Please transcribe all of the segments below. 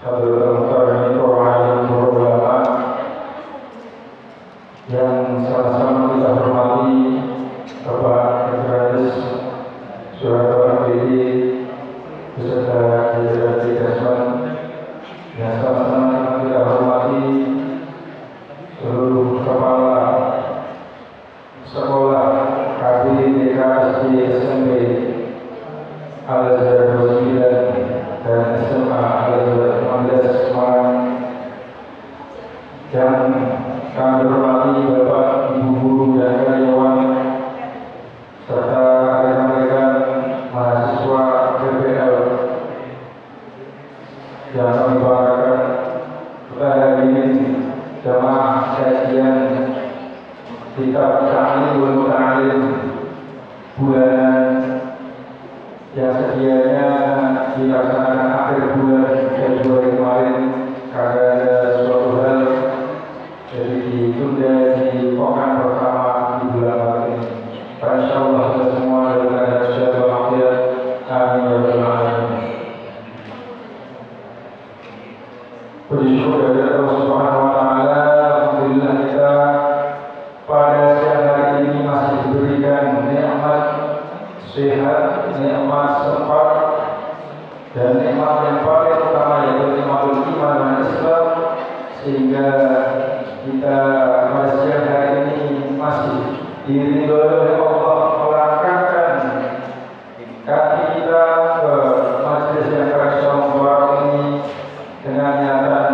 Hadirin sekalian, para ulama yang sama-sama kita hormati, Bapak Sekretaris Surat PD beserta jajaran Desman, yang sama-sama kita hormati seluruh kepala sekolah KB TK SD SMP Al-Azhar 29 dan SMA Al-Azhar 15 Semarang, yang kami hormati Bapak, Ibu guru dan karyawan serta rekan-rekan mahasiswa PPL yang kami banggakan. Kita hadirin jamaah kajian kitab Ta'limul Muta'allim bulanan yang sedianya dilaksanakan akhir bulan Februari kemarin karena ada suatu hal jadi ditunda di pekan pertama di bulan Maret ini. Insyaallah kita semua dalam keadaan sehat walafiat. Amin ya rabbal alamin. Puji syukur kepada Allah Subhanahu wa taala. Alhamdulillah kita pada siang hari ini masih diberikan nikmat sehat, nikmat sempat, dan nikmat yang paling utama yaitu nikmatul iman dan Islam, sehingga kita pada siang hari ini masih diridhoi oleh Allah melangkahkan kaki kita ke majelis yang terasa ini dengan niatan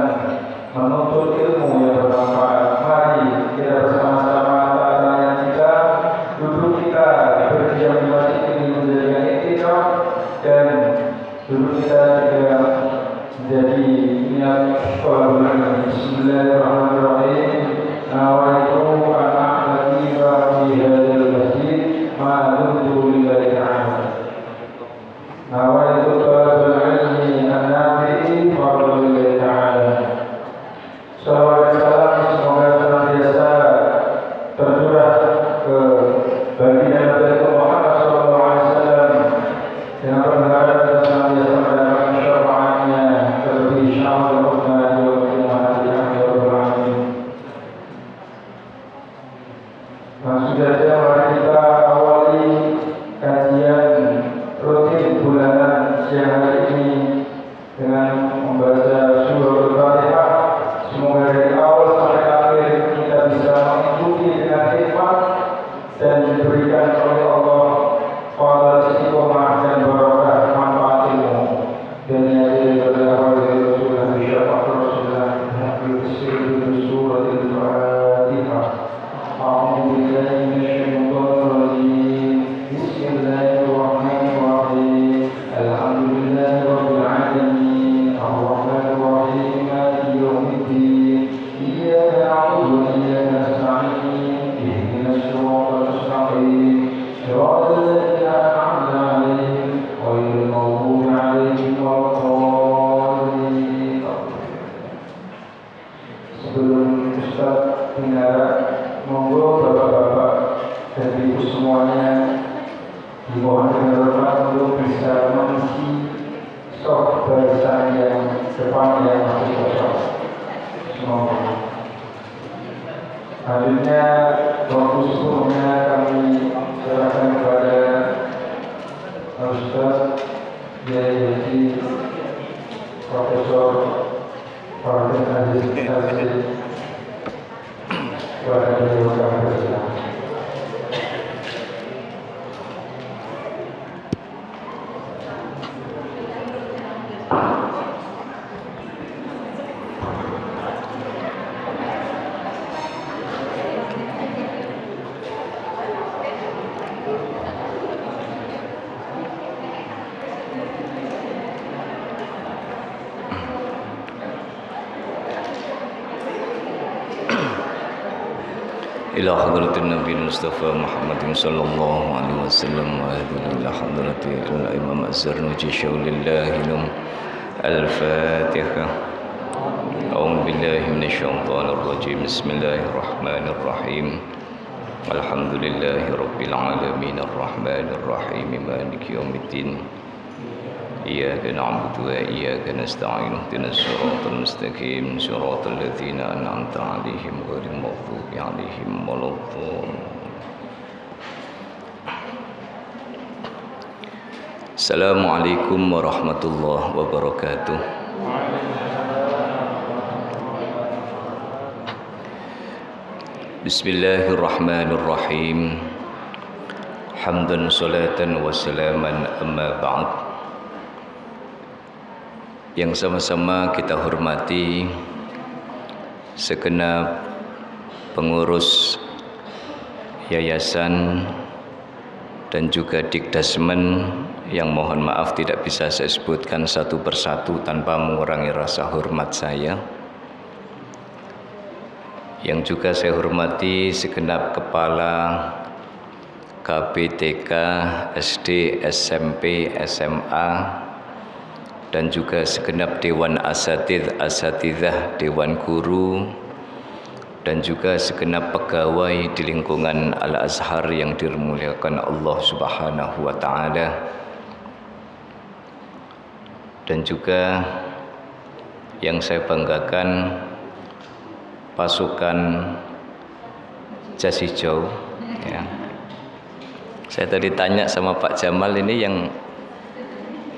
menuntut ilmu yang bermanfaat. Mari kita bersama-sama tanya kita, duduk kita berdiam di masjid ini menjadikan iktikaf, dan duduk kita juga menjadi niat sholat. Bismillahirrahmanirrahim. Nawaitu an a'takifa fi hadzal masjid ma dumtu lillahi ta'ala. Nawaitu talabul ilmi an-nafi'i fardhu lillahi ta'ala. Salawat dan salam semoga senantiasa tercurah ke baginda Nabi Muhammad SAW dengan berharap dan senantiasa mendapatkan syafaatnya terlebih syafaat Rabbana di waktu yang alamin. Langsung saja mari kita awali kajian rutin bulanan siang hari ini dengan membaca surah Al-Fatihah. Semoga dari awal sampai akhir kita bisa mengikuti dengan hikmat dan diberikan oleh Allah fadhil istiqomah dan barakah manfaat ilmu. Dan yang adalah Rasulullah syafaat Rasulullah hafiz surah Al-Fatihah. A'udzu billahi minasyaitonir rajim. Bismillahirrahmanirrahim. Alhamdulillahi rabbil alamin. Ar-rahmanir rahim. Maliki yaumiddin. Iyyaka na'budu wa iyyaka nasta'in. Ihdinas siratal mustaqim. Siratal ladzina an'amta 'alaihim ghairil maghdubi 'alaihim waladdallin. Sebelum Ustaz Binara, monggo bapak-bapak dan ibu semuanya dimohon dengan hormat untuk bisa mengisi stok barisan yang depan yang masih kosong. Semoga. Selanjutnya waktu sebelumnya kami serahkan kepada Ustaz Yai Profesor Fardin Aziz Azri. Kepada beliau kami persilakan. إلى حضرة النبي المصطفى محمد صلى الله عليه وسلم وإلى حضرة الإمام الزرنوجي شول الله لهم الفاتحة. أعوذ بالله من الشيطان الرجيم. بسم الله الرحمن الرحيم. الحمد لله رب العالمين الرحمن الرحيم مالك يوم الدين. إياك نعبد وإياك نستعين اهدنا الصراط المستقيم صراط الذين أنعمت عليهم غير المغضوب عليهم ولا الضالين. Assalamualaikum warahmatullahi wabarakatuh. Bismillahirrahmanirrahim. Hamdan salatan wa salaman amma ba'd. Yang sama-sama kita hormati segenap pengurus yayasan dan juga Dikdasmen yang mohon maaf tidak bisa saya sebutkan satu persatu tanpa mengurangi rasa hormat saya. Yang juga saya hormati segenap kepala KPTK, SD, SMP, SMA, dan juga segenap Dewan Asatidzah, Dewan Guru, dan juga segenap pegawai di lingkungan Al-Azhar yang dimuliakan Allah Subhanahu wa Ta'ala. Dan juga yang saya banggakan pasukan jas hijau ya. Saya tadi tanya sama Pak Jamal, ini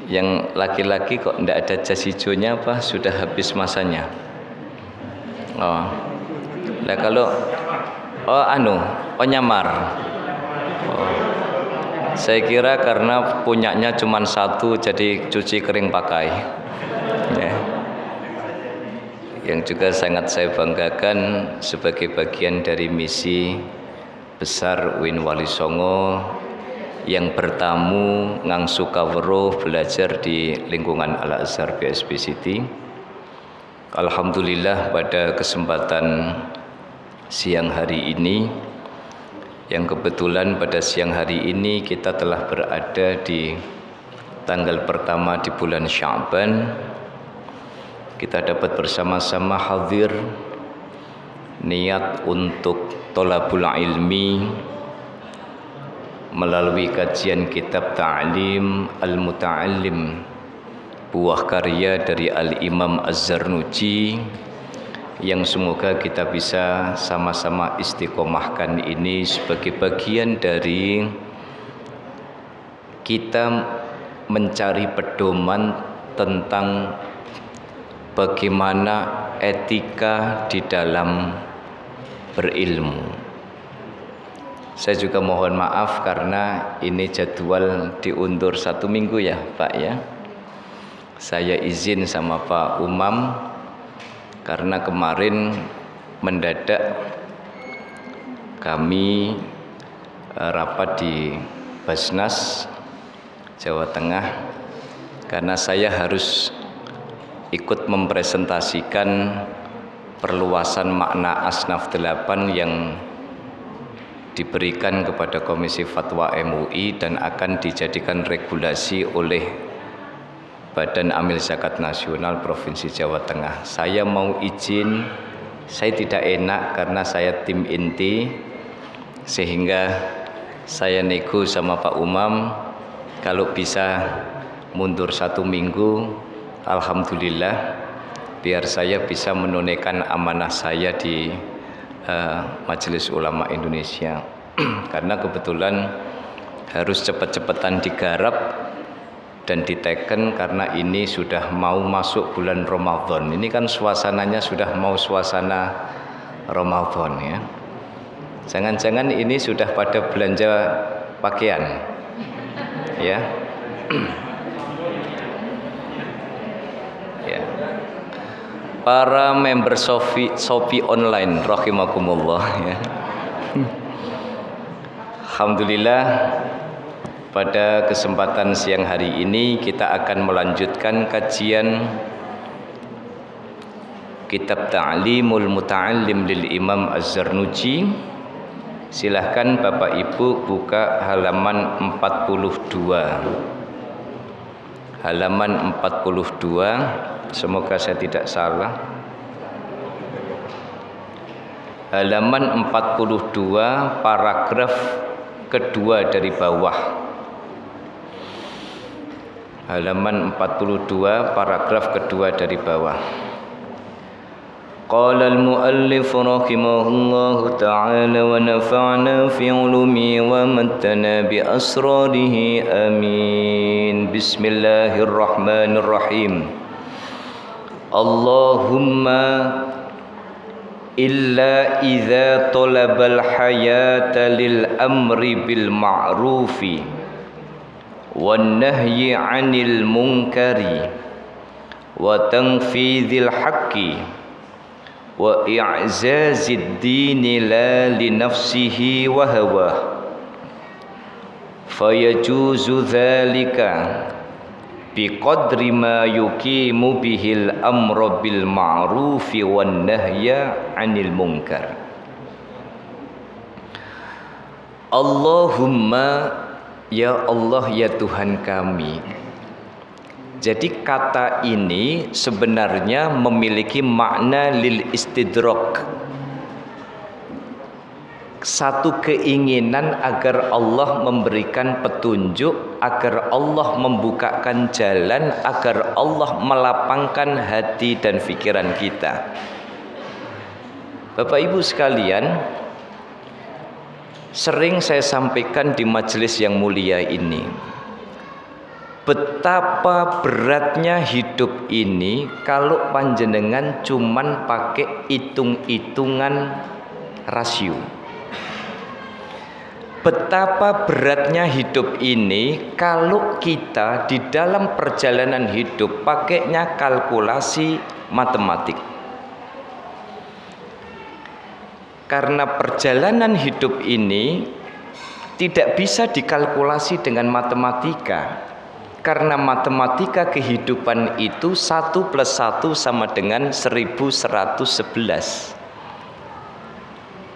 yang laki-laki kok tidak ada jas hijaunya, apa sudah habis masanya? Oh, nah kalau nyamar. Oh. Saya kira karena punyanya cuma satu jadi cuci kering pakai ya. Yang juga sangat saya banggakan sebagai bagian dari misi besar UIN Wali Songo yang bertamu ngangsu kawruh belajar di lingkungan Al-Azhar BSB City. Alhamdulillah pada kesempatan siang hari ini, yang kebetulan pada siang hari ini kita telah berada di tanggal pertama di bulan Sya'ban, kita dapat bersama-sama hadir niat untuk thalabul ilmi melalui kajian kitab Ta'lim Al-Muta'allim, buah karya dari Al-Imam Az-Zarnuji, yang semoga kita bisa sama-sama istiqomahkan ini sebagai bagian dari kita mencari pedoman tentang bagaimana etika di dalam berilmu. Saya juga mohon maaf karena ini jadwal diundur 1 minggu ya Pak ya. Saya izin sama Pak Umam karena kemarin mendadak kami rapat di Basnas Jawa Tengah karena saya harus ikut mempresentasikan perluasan makna Asnaf 8 yang diberikan kepada Komisi Fatwa MUI dan akan dijadikan regulasi oleh Badan Amil Zakat Nasional Provinsi Jawa Tengah. Saya mau izin, saya tidak enak karena saya tim inti, sehingga saya nego sama Pak Umam kalau bisa mundur 1 minggu, alhamdulillah, biar saya bisa menunaikan amanah saya di Majelis Ulama Indonesia. Karena kebetulan harus cepat-cepatan digarap dan diteken karena ini sudah mau masuk bulan Ramadan. Ini kan suasananya sudah mau suasana Ramadan ya. Jangan-jangan ini sudah pada belanja pakaian ya. Ya. Para member Shopee online rahimakumullah ya. Alhamdulillah, pada kesempatan siang hari ini kita akan melanjutkan kajian kitab Ta'limul Muta'allim lil Imam Az-Zarnuji. Silahkan Bapak Ibu buka halaman 42. Halaman 42, semoga saya tidak salah. Halaman 42, paragraf kedua dari bawah. halaman 42 paragraf kedua dari bawah. Qala al-muallif rahimahullahu ta'ala wa nafa'na fi ulumi wa mattana bi asrarihi amin. Bismillahirrahmanirrahim. Allahumma illa idza talabal hayata lil amri bil ma'rufi wan nahyi 'anil munkari wa tanfidhil haqqi wa i'zazid dini la li nafsihi wa hawa fayajuzu dhalika biqadri ma yuqimu bihil amra bil ma'rufi wan nahya 'anil munkar. Allahumma, ya Allah ya Tuhan kami. Jadi kata ini sebenarnya memiliki makna lil istidrak. Satu keinginan agar Allah memberikan petunjuk, agar Allah membukakan jalan, agar Allah melapangkan hati dan pikiran kita. Bapak Ibu sekalian, sering saya sampaikan di majelis yang mulia ini, betapa beratnya hidup ini kalau panjenengan cuman pakai hitung-hitungan rasio. Betapa beratnya hidup ini kalau kita di dalam perjalanan hidup pakainya kalkulasi matematik. Karena perjalanan hidup ini tidak bisa dikalkulasi dengan matematika. Karena matematika kehidupan itu 1 + 1 sama dengan 1111.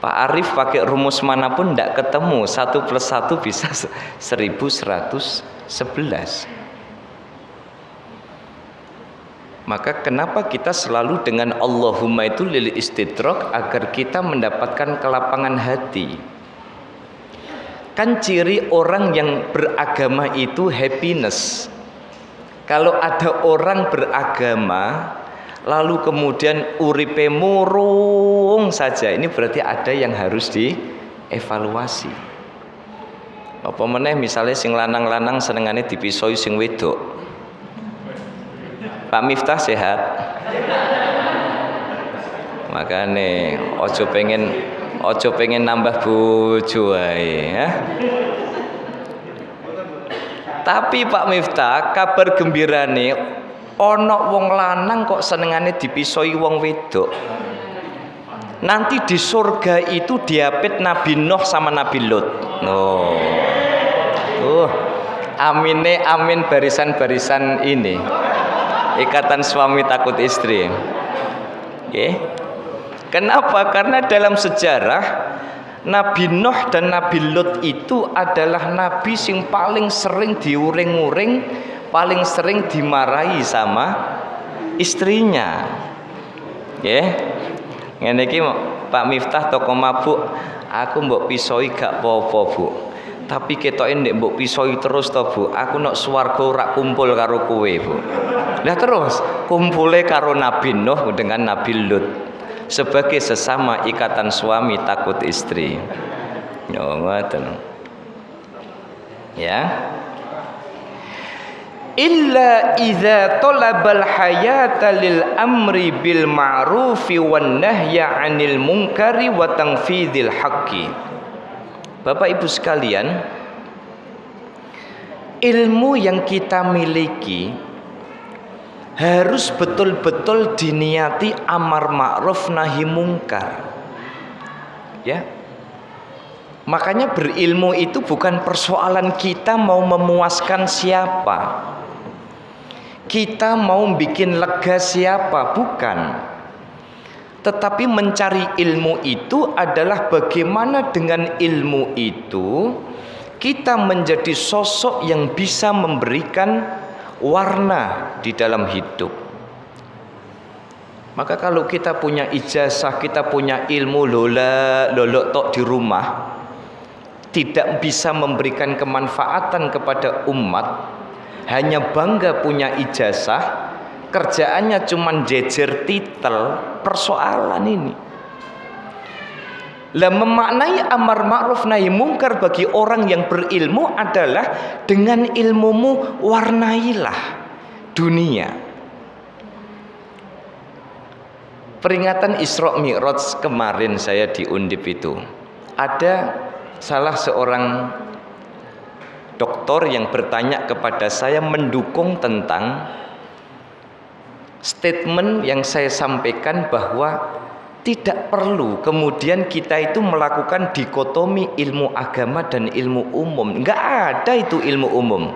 Pak Arif pakai rumus manapun tidak ketemu. 1 + 1 bisa 1111. Maka kenapa kita selalu dengan Allahumma itu lil istidrak, agar kita mendapatkan kelapangan hati. Kan ciri orang yang beragama itu happiness. Kalau ada orang beragama lalu kemudian uripe murung saja, ini berarti ada yang harus dievaluasi. Apa meneh misalnya sing lanang-lanang senengane dipisoi sing wedok. Pak Miftah sehat? Makane ojo pengen nambah bojo ae ya. Tapi Pak Miftah, kabar gembirane ana wong lanang kok senengane dipisoi wong wedok. Nanti di surga itu diapit Nabi Nuh sama Nabi Lut. Amine amin barisan-barisan ini. Ikatan suami takut istri. Okay. Kenapa? Karena dalam sejarah Nabi Nuh dan Nabi Lut itu adalah nabi sing paling sering diuring-uring, paling sering dimarahi sama istrinya. Nggih. Ngene iki Pak Miftah toko mabuk, aku mbok pisoi gak apa-apa, Bu. Tapi ketoke nek mbok pisoi terus to, Bu, aku nek swarga ora kumpul karo kowe, Bu. Lah terus kumpule karo Nabi Nuh dengan Nabi Lut sebagai sesama ikatan suami takut istri. Ya ngoten. Ya. Illa idza talabal hayata lil amri bil ma'rufi wan nahya 'anil munkari wa tanfidhil haqqi. Bapak Ibu sekalian, ilmu yang kita miliki harus betul-betul diniati amar ma'ruf nahi mungkar. Ya. Makanya berilmu itu bukan persoalan kita mau memuaskan siapa, kita mau bikin lega siapa, bukan. Tetapi mencari ilmu itu adalah bagaimana dengan ilmu itu kita menjadi sosok yang bisa memberikan warna di dalam hidup. Maka kalau kita punya ijazah, kita punya ilmu lolok tok di rumah, tidak bisa memberikan kemanfaatan kepada umat, hanya bangga punya ijazah, kerjaannya cuman jejer titel, persoalan ini. Lah memaknai amar ma'ruf nahi mungkar bagi orang yang berilmu adalah dengan ilmumu warnailah dunia. Peringatan Isra Mi'raj kemarin saya di Undip itu, ada salah seorang doktor yang bertanya kepada saya mendukung tentang statement yang saya sampaikan bahwa tidak perlu kemudian kita itu melakukan dikotomi ilmu agama dan ilmu umum. Enggak ada itu ilmu umum.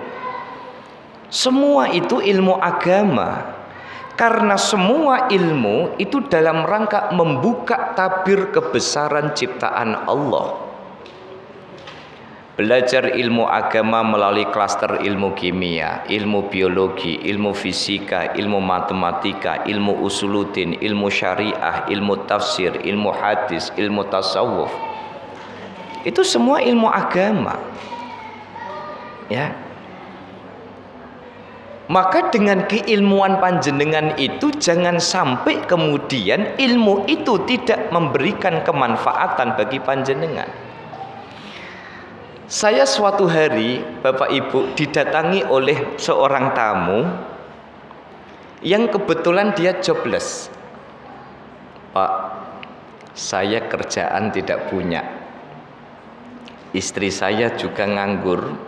Semua itu ilmu agama. Karena semua ilmu itu dalam rangka membuka tabir kebesaran ciptaan Allah. Belajar ilmu agama melalui klaster ilmu kimia, ilmu biologi, ilmu fisika, ilmu matematika, ilmu usuluddin, ilmu syariah, ilmu tafsir, ilmu hadis, ilmu tasawuf. Itu semua ilmu agama. Ya. Maka dengan keilmuan panjenengan itu jangan sampai kemudian ilmu itu tidak memberikan kemanfaatan bagi panjenengan. Saya suatu hari, Bapak Ibu, didatangi oleh seorang tamu yang kebetulan dia jobless. Pak, saya kerjaan tidak punya. Istri saya juga nganggur.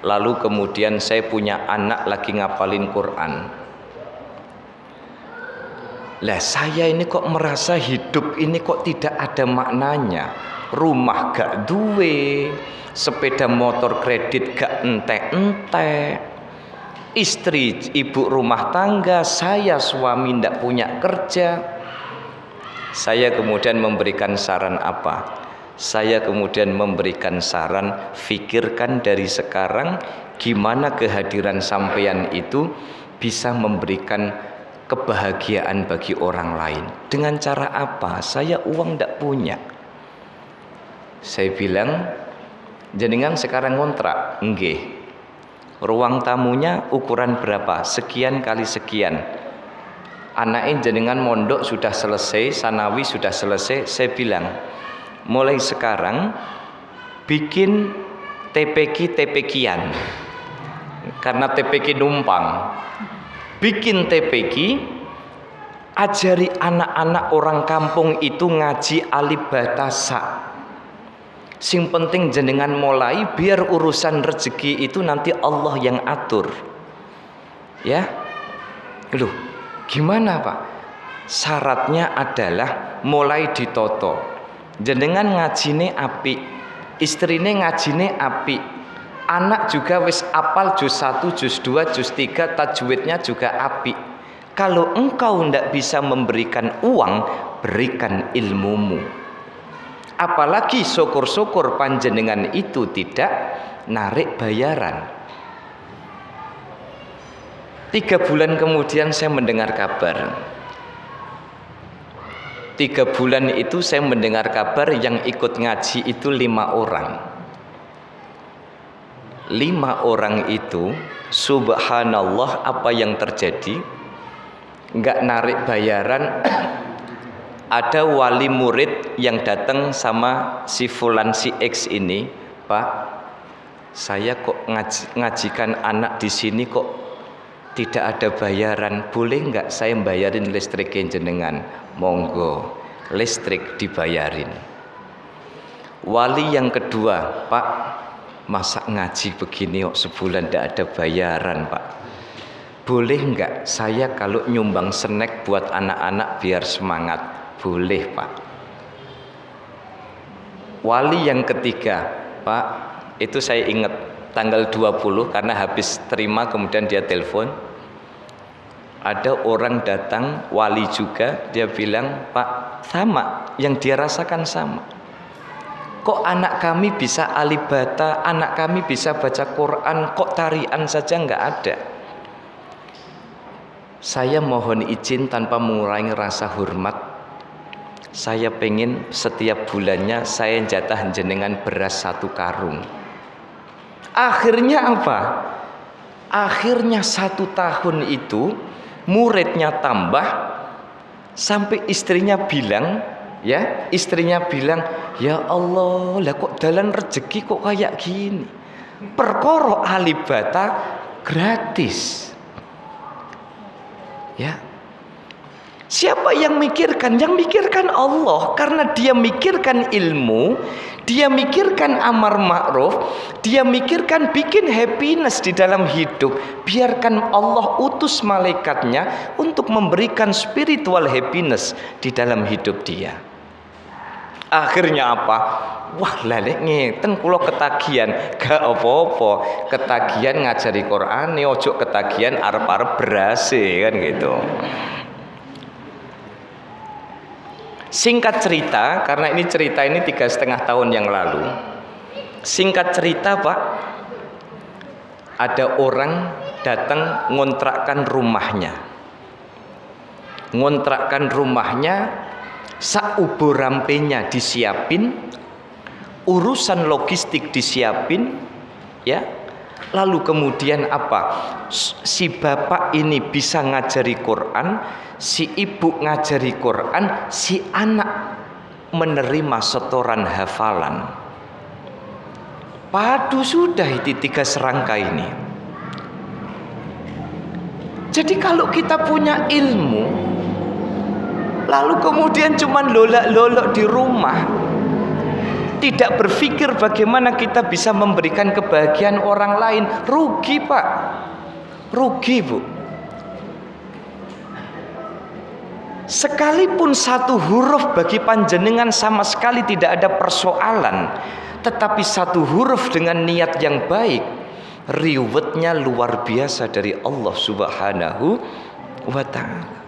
Lalu kemudian saya punya anak lagi ngapalin Quran. Lah saya ini kok merasa hidup ini kok tidak ada maknanya. Rumah gak duwe, sepeda motor kredit gak entek-entek, istri ibu rumah tangga, saya suami ndak punya kerja. Saya kemudian memberikan saran apa? Saya kemudian memberikan saran, fikirkan dari sekarang gimana kehadiran sampean itu bisa memberikan kebahagiaan bagi orang lain. Dengan cara apa? Saya uang ndak punya. Saya bilang, jenengan sekarang ngontrak, nggih. Ruang tamunya ukuran berapa? Sekian kali sekian. Anaknya jenengan mondok sudah selesai, sanawi sudah selesai. Saya bilang, mulai sekarang bikin TPQ-TPQ-an. Karena TPQ numpang. Bikin TPQ, ajari anak-anak orang kampung itu ngaji alif batasa. Sing penting jenengan mulai, biar urusan rezeki itu nanti Allah yang atur. Ya. Loh, gimana Pak? Syaratnya adalah mulai ditoto. Jenengan ngajine apik, istrine ngajine apik. Anak juga wis apal juz 1, juz 2, juz 3, tajwidnya juga apik. Kalau engkau ndak bisa memberikan uang, berikan ilmumu. Apalagi syukur-syukur panjenengan itu tidak narik bayaran. 3 bulan kemudian saya mendengar kabar. 3 bulan itu saya mendengar kabar yang ikut ngaji itu 5 orang. 5 orang itu, subhanallah, apa yang terjadi? Enggak narik bayaran. Ada wali murid yang datang sama si fulan si X ini, Pak, saya kok ngajikan anak di sini kok tidak ada bayaran, boleh nggak saya bayarin listrik jenengan? Monggo, listrik dibayarin. Wali yang kedua, Pak, masa ngaji begini kok sebulan tidak ada bayaran, Pak? Boleh nggak saya kalau nyumbang snack buat anak-anak biar semangat? Boleh Pak. Wali yang ketiga, Pak, itu saya ingat tanggal 20 karena habis terima kemudian dia telepon. Ada orang datang, wali juga, dia bilang, Pak, sama, yang dia rasakan sama. Kok anak kami bisa alibata, anak kami bisa baca Quran, kok tarian saja nggak ada. Saya mohon izin tanpa mengurangi rasa hormat. Saya pengen setiap bulannya saya jatah jenengan beras 1 karung. Akhirnya apa? Akhirnya 1 tahun itu muridnya tambah, sampai istrinya bilang, ya Allah, lah kok dalan rezeki kok kayak gini. Perkara alibata gratis. Ya. Siapa yang mikirkan? Yang mikirkan Allah, karena dia mikirkan ilmu, dia mikirkan amar ma'ruf, dia mikirkan bikin happiness di dalam hidup. Biarkan Allah utus malaikatnya untuk memberikan spiritual happiness di dalam hidup dia. Akhirnya apa? Wah, lalek ngeten kula ketagihan, gak apa-apa. Ketagihan ngajari Quran, ojo ketagihan arep-arep berase kan gitu. Singkat cerita, karena ini cerita ini 3,5 tahun yang lalu. Singkat cerita Pak, ada orang datang ngontrakkan rumahnya. Ngontrakkan rumahnya, saubo rampenya disiapin, urusan logistik disiapin, ya. Lalu kemudian apa? Si bapak ini bisa ngajari Quran, si ibu ngajari Quran, si anak menerima setoran hafalan. Padu sudah itu 3 serangka ini. Jadi kalau kita punya ilmu, lalu kemudian cuman lolak-lolok di rumah, tidak berpikir bagaimana kita bisa memberikan kebahagiaan orang lain, rugi Pak, rugi Bu. Sekalipun 1 huruf bagi panjenengan sama sekali tidak ada persoalan, tetapi 1 huruf dengan niat yang baik, rewardnya luar biasa dari Allah Subhanahu wa ta'ala.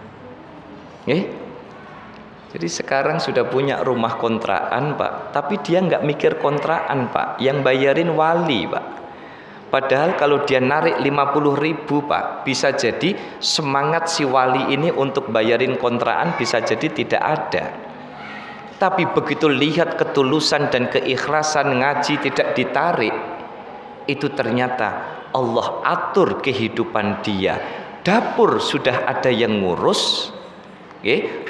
Jadi sekarang sudah punya rumah kontrakan Pak, tapi dia nggak mikir kontrakan Pak, yang bayarin wali Pak. Padahal kalau dia narik 50.000 Pak, bisa jadi semangat si wali ini untuk bayarin kontrakan bisa jadi tidak ada. Tapi begitu lihat ketulusan dan keikhlasan ngaji tidak ditarik, itu ternyata Allah atur kehidupan dia. Dapur sudah ada yang ngurus,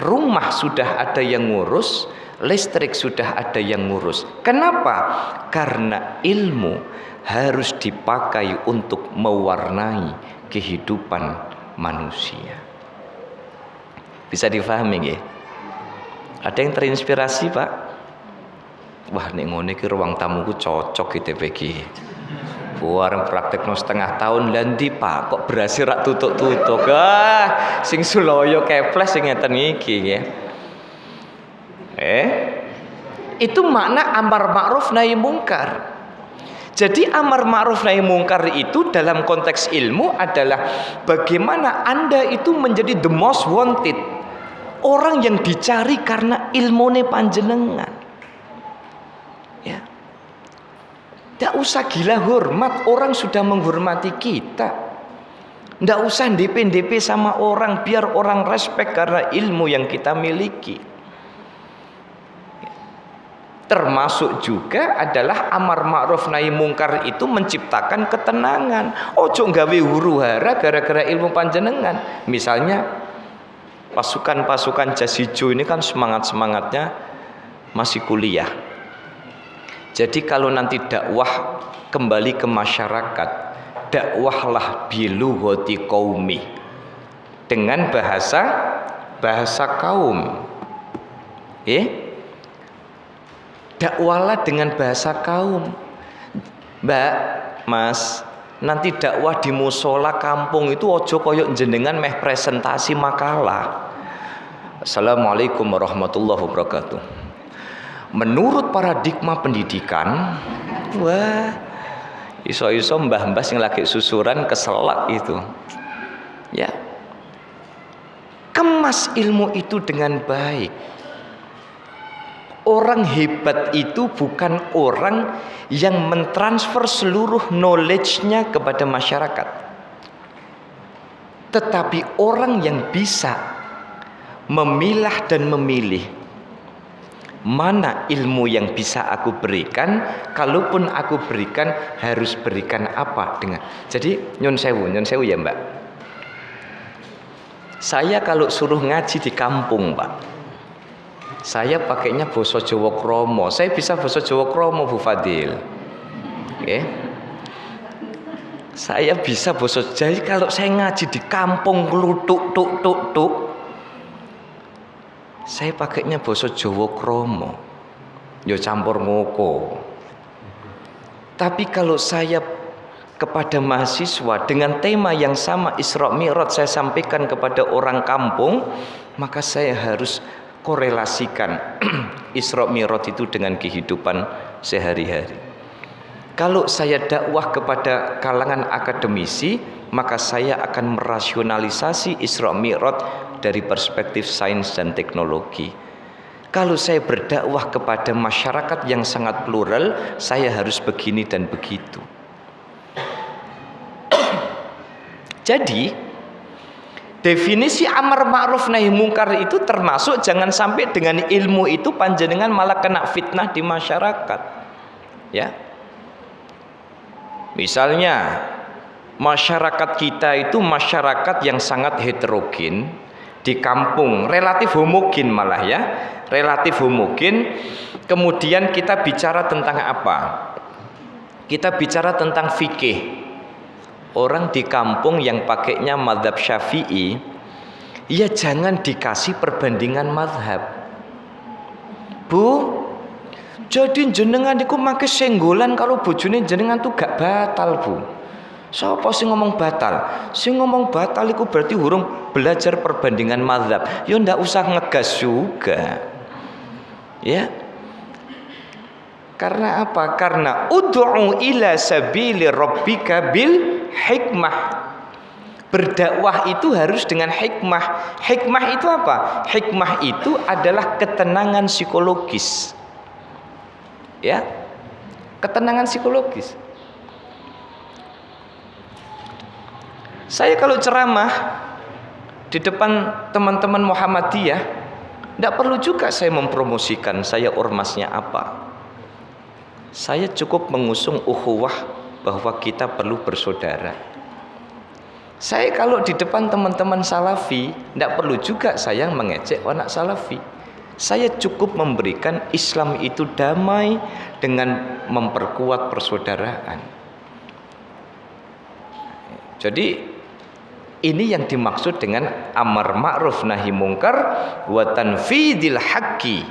rumah sudah ada yang ngurus, listrik sudah ada yang ngurus. Kenapa? Karena ilmu harus dipakai untuk mewarnai kehidupan manusia. Bisa difahami ya? Ada yang terinspirasi Pak? Wah, nek ngene iki ruang tamuku cocok gitu iki. Buareng praktekno 1/2 tahun landi Pak, kok berhasil rak tutuk-tutuk. Sing suloyo keples sing ngeten iki ya. Itu makna amar ma'ruf nahi mungkar. Jadi amar ma'ruf nahi mungkar itu dalam konteks ilmu adalah bagaimana Anda itu menjadi the most wanted, orang yang dicari karena ilmune panjenengan. Ya. Tidak usah gila hormat, orang sudah menghormati kita. Tidak usah DP sama orang, biar orang respect karena ilmu yang kita miliki. Termasuk juga adalah amar ma'ruf nahi mungkar itu menciptakan ketenangan. Ojo gawe huru-hara gara-gara ilmu panjenengan. Misalnya pasukan-pasukan jas hijau ini kan semangat-semangatnya masih kuliah. Jadi kalau nanti dakwah kembali ke masyarakat, dakwahlah bilughati qaumi, dengan bahasa kaum. Dakwahlah dengan bahasa kaum. Mbak, Mas, nanti dakwah di musola kampung itu ojo koyok jenengan meh presentasi makalah. Assalamualaikum warahmatullahi wabarakatuh. Menurut paradigma pendidikan, wah, iso-iso mbah-mbah yang lagi susuran keselak itu. Ya. Kemas ilmu itu dengan baik. Orang hebat itu bukan orang yang mentransfer seluruh knowledge-nya kepada masyarakat, tetapi orang yang bisa memilah dan memilih mana ilmu yang bisa aku berikan, kalaupun aku berikan harus berikan apa dengan. Jadi nyun sewu ya Mbak. Saya kalau suruh ngaji di kampung Pak, saya pakainya basa Jawa Kromo. Saya bisa basa Jawa Kromo Bu Fadil. Oke. Saya bisa basa. Jadi kalau saya ngaji di kampung klutuk tuk, saya pakainya basa Jawa Kromo. Yo campur ngoko. Tapi kalau saya kepada mahasiswa dengan tema yang sama Isra Mi'raj saya sampaikan kepada orang kampung, maka saya harus korelasikan Isra Mi'raj itu dengan kehidupan sehari-hari. Kalau saya dakwah kepada kalangan akademisi, maka saya akan merasionalisasi Isra Mi'raj dari perspektif sains dan teknologi. Kalau saya berdakwah kepada masyarakat yang sangat plural, saya harus begini dan begitu. Jadi definisi amar ma'ruf nahi mungkar itu termasuk jangan sampai dengan ilmu itu panjenengan malah kena fitnah di masyarakat. Ya. Misalnya masyarakat kita itu masyarakat yang sangat heterogen, di kampung relatif homogen malah ya, relatif homogen. Kemudian kita bicara tentang apa? Kita bicara tentang fikih. Orang di kampung yang pakainya mazhab Syafi'i, ya jangan dikasih perbandingan mazhab. Bu, jadi jenengan iku make senggolan kalau bojone jenengan tuh gak batal, Bu. Siapa sih ngomong batal? Sing ngomong batal iku berarti hurung belajar perbandingan mazhab. Ya ndak usah ngegas juga. Ya. Karena apa? Karena ud'u ila sabili rabbika bil hikmah. Berdakwah itu harus dengan hikmah. Hikmah itu apa? Hikmah itu adalah ketenangan psikologis. Ya. Ketenangan psikologis. Saya kalau ceramah di depan teman-teman Muhammadiyah, tidak perlu juga saya mempromosikan saya ormasnya apa. Saya cukup mengusung ukhuwah bahwa kita perlu bersaudara. Saya kalau di depan teman-teman salafi, tidak perlu juga saya mengejek anak salafi. Saya cukup memberikan Islam itu damai dengan memperkuat persaudaraan. Jadi ini yang dimaksud dengan amar ma'ruf nahi mungkar wa tanfidil haqqi,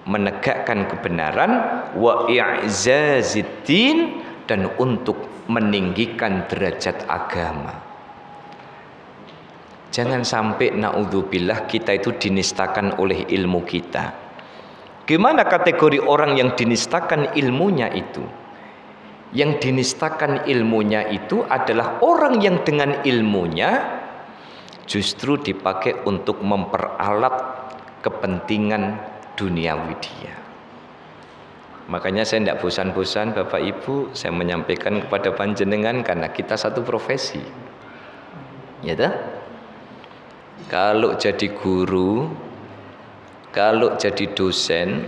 menegakkan kebenaran, wa i'zaziddin, dan untuk meninggikan derajat agama. Jangan sampai naudzubillah kita itu dinistakan oleh ilmu kita. Gimana kategori orang yang dinistakan ilmunya itu? Yang dinistakan ilmunya itu adalah orang yang dengan ilmunya justru dipakai untuk memperalat kepentingan duniawi dia. Makanya saya tidak bosan-bosan Bapak Ibu saya menyampaikan kepada panjenengan, karena kita satu profesi. Ya toh? Kalau jadi guru, kalau jadi dosen,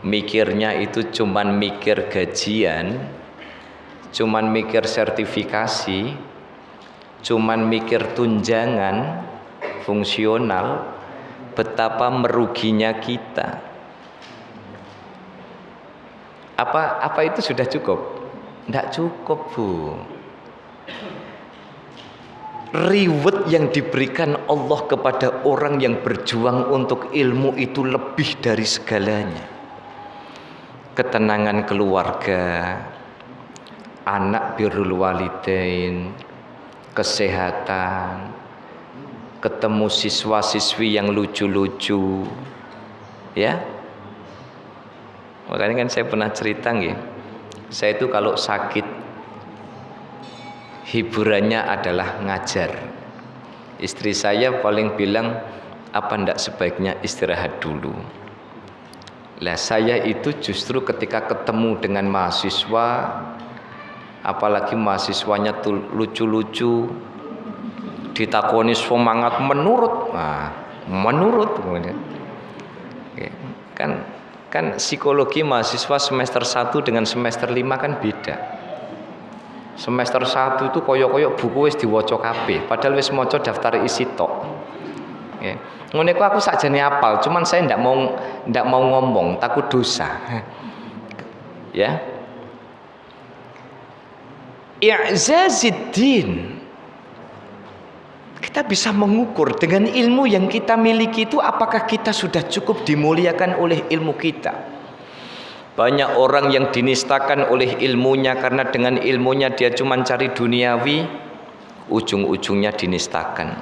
mikirnya itu cuman mikir gajian, cuman mikir sertifikasi, cuman mikir tunjangan fungsional, betapa meruginya kita. Apa itu sudah cukup? Tidak cukup, Bu. Reward yang diberikan Allah kepada orang yang berjuang untuk ilmu itu lebih dari segalanya. Ketenangan keluarga, anak birrul walidain, kesehatan, ketemu siswa-siswi yang lucu-lucu, ya. Makanya kan saya pernah cerita nggih. Saya itu kalau sakit hiburannya adalah ngajar. Istri saya paling bilang, apa ndak sebaiknya istirahat dulu. Lah saya itu justru ketika ketemu dengan mahasiswa, apalagi mahasiswanya tuh lucu-lucu, ditakoni semangat menurut kemudian. Kan psikologi mahasiswa semester 1 dengan semester 5 kan beda. Semester 1 itu koyo-koyo buku wis diwaca kabeh, padahal wis maca daftar isi tok. Nggih. Ngono iku aku sakjane apal, cuman saya ndak mau ngomong, takut dosa. Ya. I'zazuddin. Kita bisa mengukur dengan ilmu yang kita miliki itu apakah kita sudah cukup dimuliakan oleh ilmu kita. Banyak orang yang dinistakan oleh ilmunya karena dengan ilmunya dia cuma cari duniawi, ujung-ujungnya dinistakan.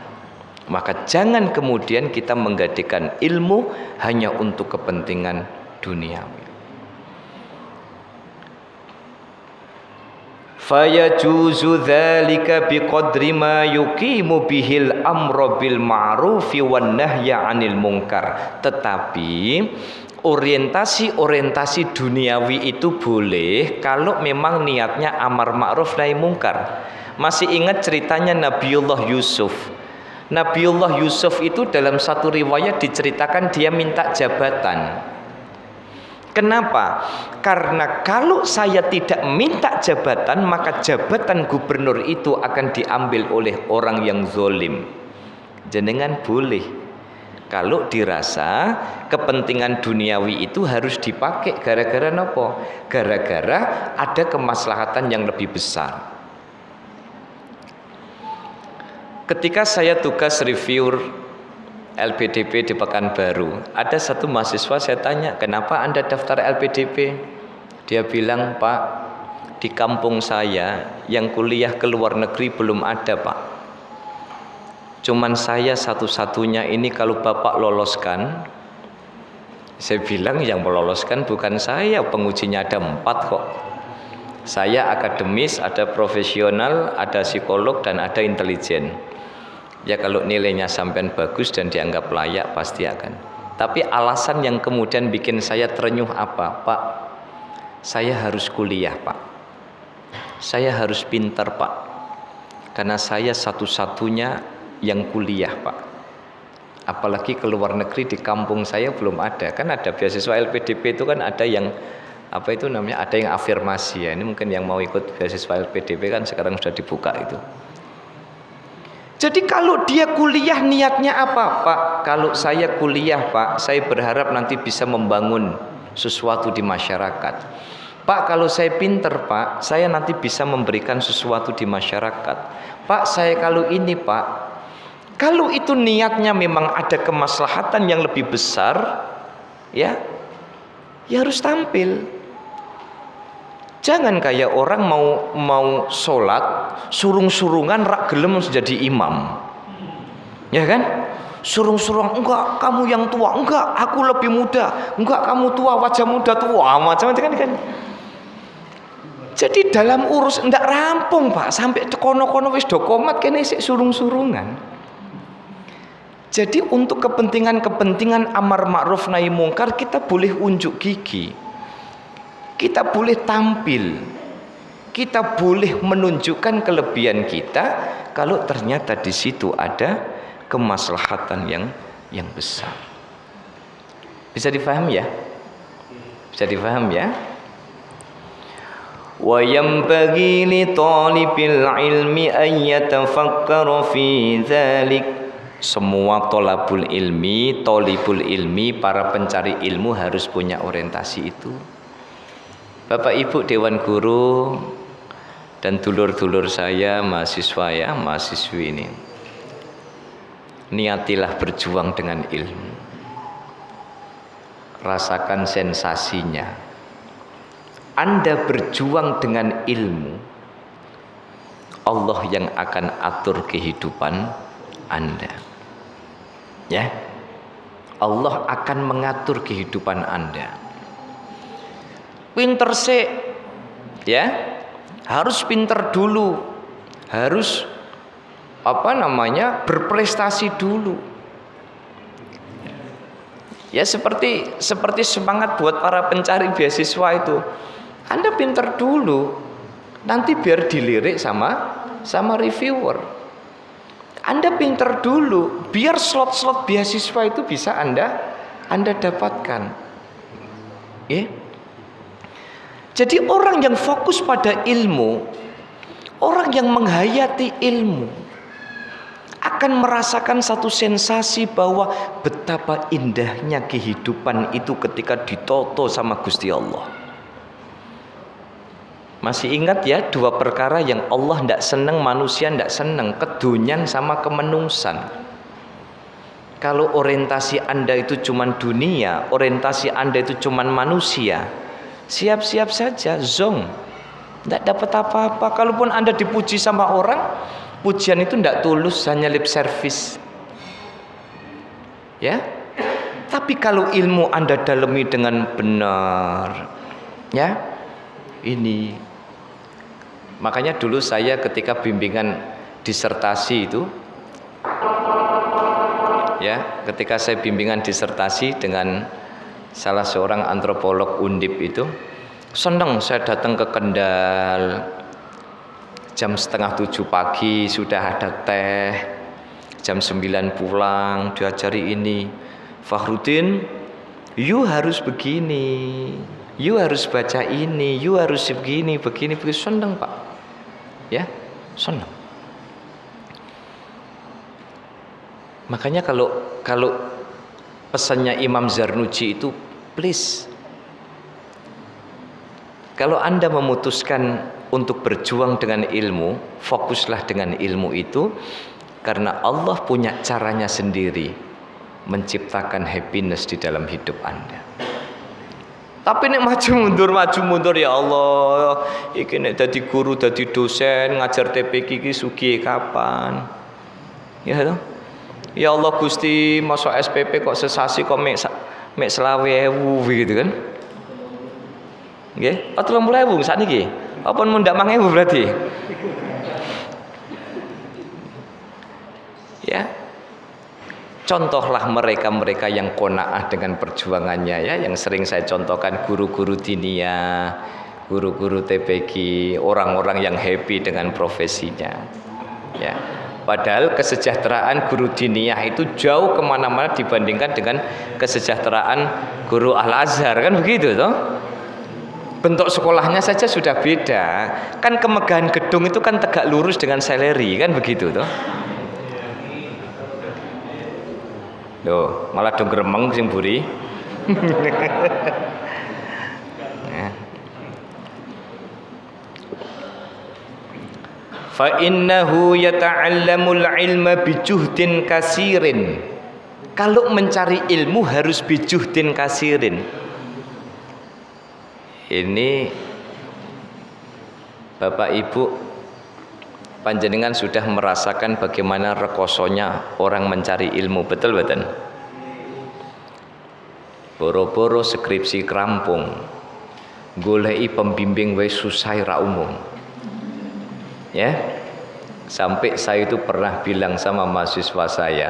Maka jangan kemudian kita menggadaikan ilmu hanya untuk kepentingan duniawi. Fayajuzu dzalika biqadri ma yuqimu bihil amra bil ma'rufi wan nahya 'anil munkar. Tetapi orientasi duniawi itu boleh kalau memang niatnya amar ma'ruf nahi munkar. Masih ingat ceritanya Nabiullah Yusuf? Nabiullah Yusuf itu dalam satu riwayat diceritakan dia minta jabatan. Kenapa? Karena kalau saya tidak minta jabatan, maka jabatan gubernur itu akan diambil oleh orang yang zolim. Jenengan boleh kalau dirasa kepentingan duniawi itu harus dipakai gara-gara nopo? Gara-gara ada kemaslahatan yang lebih besar. Ketika saya tugas review LPDP di Pekanbaru, ada satu mahasiswa saya tanya, kenapa Anda daftar LPDP? Dia bilang, Pak, di kampung saya yang kuliah ke luar negeri belum ada, Pak. Cuman saya satu-satunya ini kalau Bapak loloskan. Saya bilang yang meloloskan bukan saya, pengujinya ada 4 kok. Saya akademis, ada profesional, ada psikolog, dan ada intelijen. Ya kalau nilainya sampean bagus dan dianggap layak pasti akan. Tapi alasan yang kemudian bikin saya terenyuh apa? Pak, saya harus kuliah, Pak. Saya harus pintar, Pak. Karena saya satu-satunya yang kuliah, Pak. Apalagi ke luar negeri, di kampung saya belum ada. Kan ada beasiswa LPDP itu kan ada yang apa itu namanya? Ada yang afirmasi ya. Ini mungkin yang mau ikut beasiswa LPDP kan sekarang sudah dibuka itu. Jadi kalau dia kuliah niatnya apa? Pak, kalau saya kuliah, Pak, saya berharap nanti bisa membangun sesuatu di masyarakat. Pak, kalau saya pinter, Pak, saya nanti bisa memberikan sesuatu di masyarakat. Pak, saya kalau ini, Pak, kalau itu niatnya memang ada kemaslahatan yang lebih besar, ya harus tampil. Jangan kayak orang mau sholat surung-surungan rak gelem jadi imam, ya kan? Surung-surung, enggak kamu yang tua, enggak aku lebih muda, enggak kamu tua, wajah muda tua, macam-macam kan? Jadi dalam urus ndak rampung, Pak, sampai kono-kono wis do komat kene sik surung-surungan. Jadi untuk kepentingan amar ma'ruf nahi mungkar kita boleh unjuk gigi. Kita boleh tampil, kita boleh menunjukkan kelebihan kita kalau ternyata di situ ada kemaslahatan yang besar. Bisa difahami ya? Bisa difahami ya? Wa yanbaghi li talibil ilmi an yatafakkara fi dzalik. Semua tolabul ilmi, para pencari ilmu harus punya orientasi itu. Bapak Ibu Dewan Guru dan dulur-dulur saya, mahasiswa ya, mahasiswi ini, niatilah berjuang dengan ilmu. Rasakan sensasinya. Anda berjuang dengan ilmu, Allah yang akan atur kehidupan Anda. Ya, Allah akan mengatur kehidupan Anda. Pinter sih, ya, harus pinter dulu, harus berprestasi dulu. Ya seperti semangat buat para pencari beasiswa itu. Anda pinter dulu, nanti biar dilirik sama reviewer. Anda pinter dulu, biar slot-slot beasiswa itu bisa Anda dapatkan. Ya. Jadi orang yang fokus pada ilmu, orang yang menghayati ilmu akan merasakan satu sensasi bahwa betapa indahnya kehidupan itu ketika ditoto sama Gusti Allah. Masih ingat ya dua perkara yang Allah tidak senang, manusia tidak senang, kedunyan sama kemenungsan. Kalau orientasi Anda itu cuman dunia, orientasi Anda itu cuman manusia, siap-siap saja zong, tidak dapat apa-apa. Kalaupun Anda dipuji sama orang, pujian itu tidak tulus, hanya lip service. Ya. Tapi kalau ilmu Anda dalami dengan benar, ya, ini. Makanya dulu saya ketika bimbingan disertasi itu, ya, ketika saya bimbingan disertasi dengan salah seorang antropolog Undip itu, senang saya datang ke Kendal jam 6:30 pagi sudah ada teh, jam 9 pulang diajari ini, Fakhrudin, you harus begini, you harus baca ini, you harus begini, senang Pak, ya, senang. Makanya kalau pesannya Imam Zarnuji itu, please, kalau Anda memutuskan untuk berjuang dengan ilmu, fokuslah dengan ilmu itu, karena Allah punya caranya sendiri menciptakan happiness di dalam hidup Anda. Tapi nek maju mundur ya Allah, iki nek dadi guru, dadi dosen, ngajar TPQ iki sugih kapan? Ya toh? Ya Allah Gusti, masuk SPP kok sesasi kok mek 20.000 gitu kan? Nggih, 30.000 sakniki. Apa mun ndak 5.000 berarti? Ya. Contohlah mereka-mereka yang qanaah dengan perjuangannya, ya, yang sering saya contohkan, guru-guru diniyah, guru-guru TPQ, orang-orang yang happy dengan profesinya, ya. Padahal kesejahteraan guru diniyah itu jauh kemana-mana dibandingkan dengan kesejahteraan guru Al-Azhar, kan begitu toh? Bentuk sekolahnya saja sudah beda, kan kemegahan gedung itu kan tegak lurus dengan salary, kan begitu toh? Loh, malah dong gremeng sing buri. Fa innahu yata'allamul ilma bijuhdin kasirin. Kalau mencari ilmu harus bijuhdin kasirin. Ini Bapak Ibu panjenengan sudah merasakan bagaimana rekosonya orang mencari ilmu, betul betul. Boro-boro skripsi kerampung, golei pembimbing wis susah ra umum. Ya, sampai saya itu pernah bilang sama mahasiswa saya,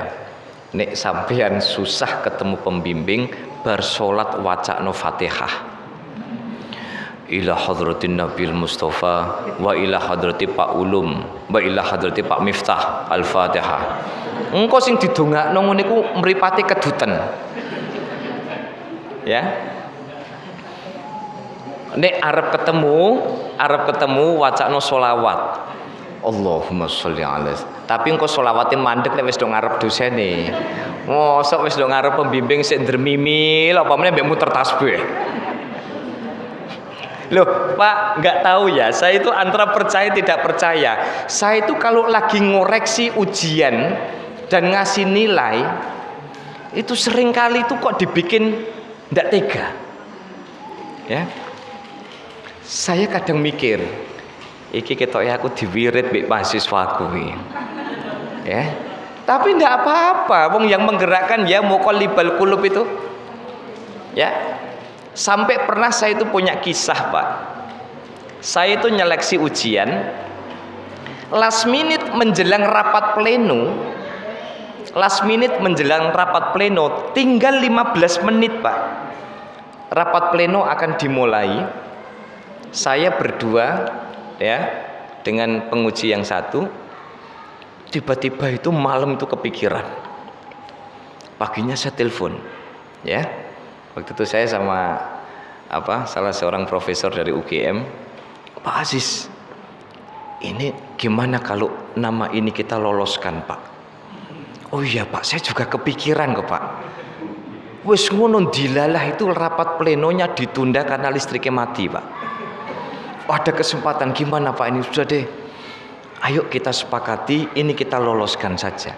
nek sampean susah ketemu pembimbing, bar salat wacana Fatihah. Ila hadratin Nabil Mustafa wa ila hadrati Pak Ulum wa ila hadrati Pak Miftah Al-Fatihah. Engko sing didongakno ngene iku mripate keduten. Ya. Nek arep ketemu wacana selawat. Allahumma sholli ala. Tapi engko selawate mandek nek wis do ngarep dosene. Mosok wis do ngarep pembimbing sik ndremimil apa meneh mbek muter tasbih. Loh Pak, nggak tahu ya, saya itu antara percaya tidak percaya. Saya itu kalau lagi ngoreksi ujian dan ngasih nilai, itu seringkali itu kok dibikin nggak tega. Ya, saya kadang mikir, iki ketok ya aku diwirid mbek mahasiswaku iki. Ya, tapi nggak apa-apa, wong yang menggerakkan ya muqallibal qulub itu. Ya. Sampai pernah saya itu punya kisah Pak. Saya itu nyeleksi ujian, last minute menjelang rapat pleno, tinggal 15 menit Pak. Rapat pleno akan dimulai. Saya berdua ya dengan penguji yang satu. Tiba-tiba itu malam itu kepikiran. Paginya saya telepon, ya. Waktu itu saya sama salah seorang profesor dari UGM, Pak Aziz, ini gimana kalau nama ini kita loloskan, Pak? Oh iya Pak, saya juga kepikiran kok Pak. Wes ngono dilalah itu rapat plenonya ditunda karena listriknya mati, Pak. Ada kesempatan gimana Pak ini? Sudah deh, ayo kita sepakati ini kita loloskan saja.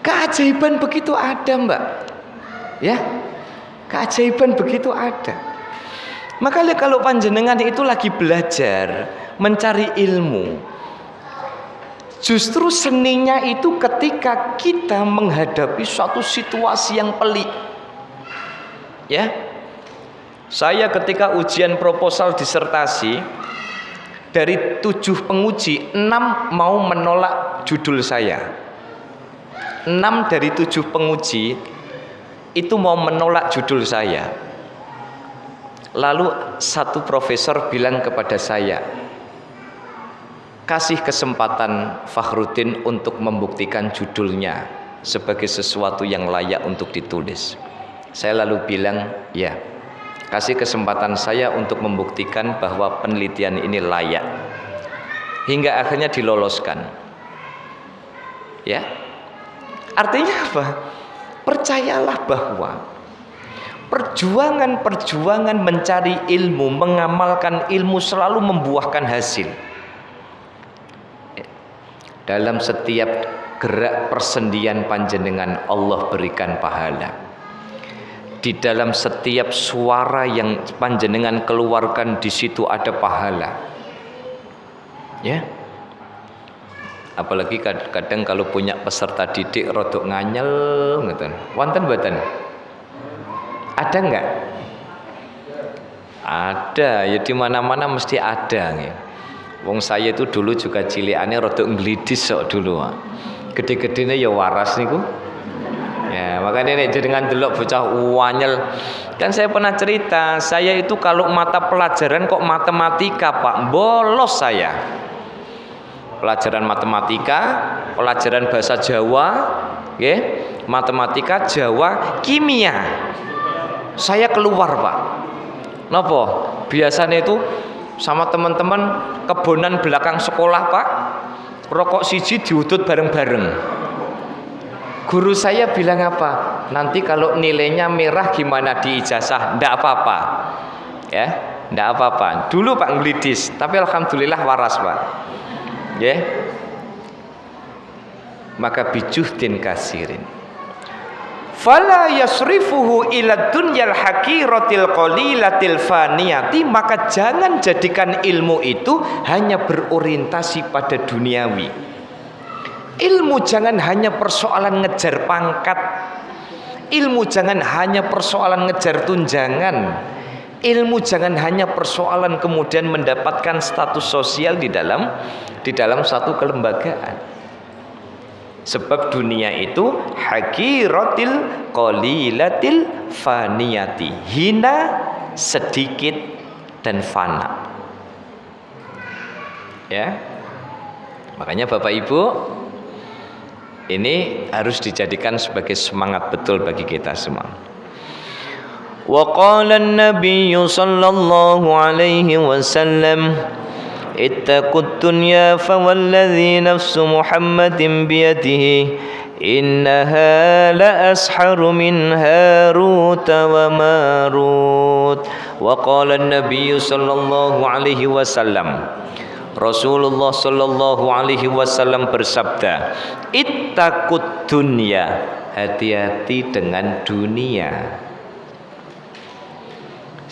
Keajaiban begitu ada, Mbak. Ya, keajaiban begitu ada. Makanya kalau panjenengan itu lagi belajar mencari ilmu, justru seninya itu ketika kita menghadapi suatu situasi yang pelik. Ya, saya ketika ujian proposal disertasi, dari 7 penguji 6 mau menolak judul saya. 6 dari 7 penguji itu mau menolak judul saya. Lalu satu profesor bilang kepada saya, kasih kesempatan Fakhruddin untuk membuktikan judulnya sebagai sesuatu yang layak untuk ditulis. Saya lalu bilang, ya, kasih kesempatan saya untuk membuktikan bahwa penelitian ini layak. Hingga akhirnya diloloskan. Ya, artinya apa? Percayalah bahwa perjuangan mencari ilmu, mengamalkan ilmu selalu membuahkan hasil. Dalam setiap gerak persendian panjenengan Allah berikan pahala. Di dalam setiap suara yang panjenengan keluarkan di situ ada pahala. Ya. Apalagi kadang kalau punya peserta didik rodok nganyel ngoten. Wonten mboten? Ada enggak? Ada, ya di mana-mana mesti ada nggih. Wong saya itu dulu juga cilikane rodok nglidis kok dulu. Gede-gedene ya waras niku. Ya, makanya nek jenengan delok bocah wanyel. Kan saya pernah cerita, saya itu kalau mata pelajaran kok matematika, Pak, bolos saya. Pelajaran matematika, pelajaran bahasa Jawa, nggih, matematika, Jawa, kimia. Saya keluar, Pak. Napa? Biasanya itu sama teman-teman kebonan belakang sekolah, Pak. Rokok siji diudut bareng-bareng. Guru saya bilang apa? Nanti kalau nilainya merah gimana di ijazah? Ndak apa-apa. Ya, ndak apa-apa. Dulu Pak nglidis, tapi alhamdulillah waras, Pak. Ya. Maka bijuhdin kasirin. Fala yasrifuhu ila dunyal hakiratil qalilatil faniyati, maka jangan jadikan ilmu itu hanya berorientasi pada duniawi. Ilmu jangan hanya persoalan ngejar pangkat. Ilmu jangan hanya persoalan ngejar tunjangan. Ilmu jangan hanya persoalan kemudian mendapatkan status sosial di dalam satu kelembagaan. Sebab dunia itu hakiratil qalilatil faniyati, hina, sedikit dan fana. Ya. Makanya Bapak Ibu, ini harus dijadikan sebagai semangat betul bagi kita semua. Wa qala an-nabiy sallallahu alaihi wasallam, ittaqud dunya fa walladhi nafsu Muhammadin biyadihi innaha la asharu min Harut wa Marut. Wa qala an-nabiy sallallahu alaihi wasallam, Rasulullah sallallahu alaihi wasallam bersabda, ittaqud dunya, hati-hati dengan dunia.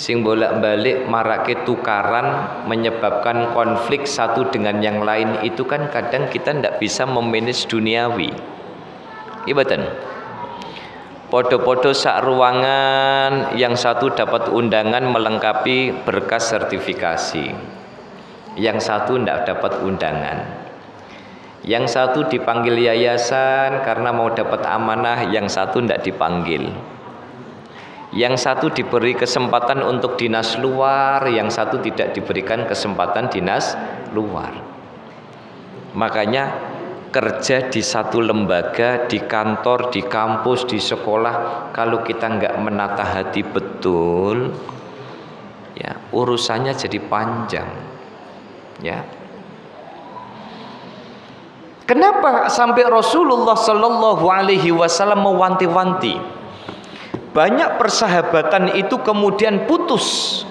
Sing bolak-balik marake tukaran, menyebabkan konflik satu dengan yang lain, itu kan kadang kita ndak bisa memanage duniawi. Ibatan. Podo-podo sak ruangan, yang satu dapat undangan melengkapi berkas sertifikasi, yang satu ndak dapat undangan. Yang satu dipanggil yayasan karena mau dapat amanah, yang satu ndak dipanggil. Yang satu diberi kesempatan untuk dinas luar, yang satu tidak diberikan kesempatan dinas luar. Makanya kerja di satu lembaga, di kantor, di kampus, di sekolah, kalau kita nggak menata hati betul, ya urusannya jadi panjang. Ya. Kenapa sampai Rasulullah Shallallahu Alaihi Wasallam mewanti-wanti? Banyak persahabatan itu kemudian putus.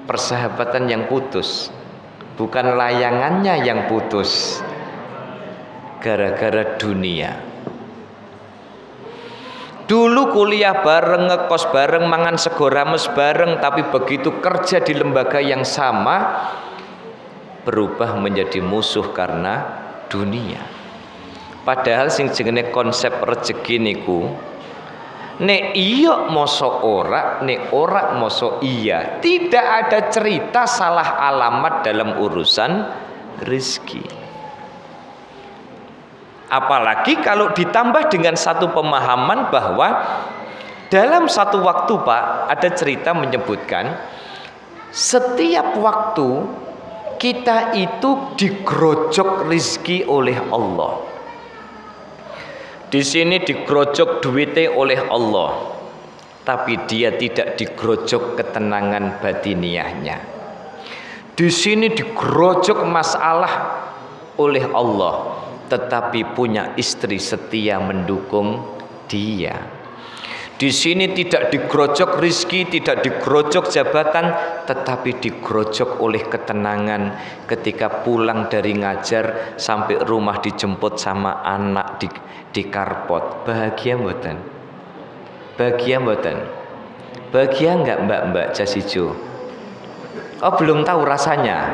Persahabatan yang putus, bukan layangannya yang putus, gara-gara dunia. Dulu kuliah bareng, ngekos bareng, mangan sego rames bareng, tapi begitu kerja di lembaga yang sama, berubah menjadi musuh karena dunia. Padahal sing jenenge konsep rezeki niku, nek iya mosok ora, nek ora mosok iya. Tidak ada cerita salah alamat dalam urusan rezeki. Apalagi kalau ditambah dengan satu pemahaman bahwa dalam satu waktu, Pak, ada cerita menyebutkan setiap waktu kita itu digerojok rezeki oleh Allah. Di sini digerojok duitnya oleh Allah, tapi dia tidak digerojok ketenangan batiniahnya. Di sini digerojok masalah oleh Allah, tetapi punya istri setia mendukung dia. Di sini tidak digerojok rizki, tidak digerojok jabatan, tetapi digerojok oleh ketenangan ketika pulang dari ngajar sampai rumah dijemput sama anak di karpot. Bahagia mboten? Bahagia mboten? Bahagia enggak mbak-mbak jas hijau? Oh, belum tahu rasanya.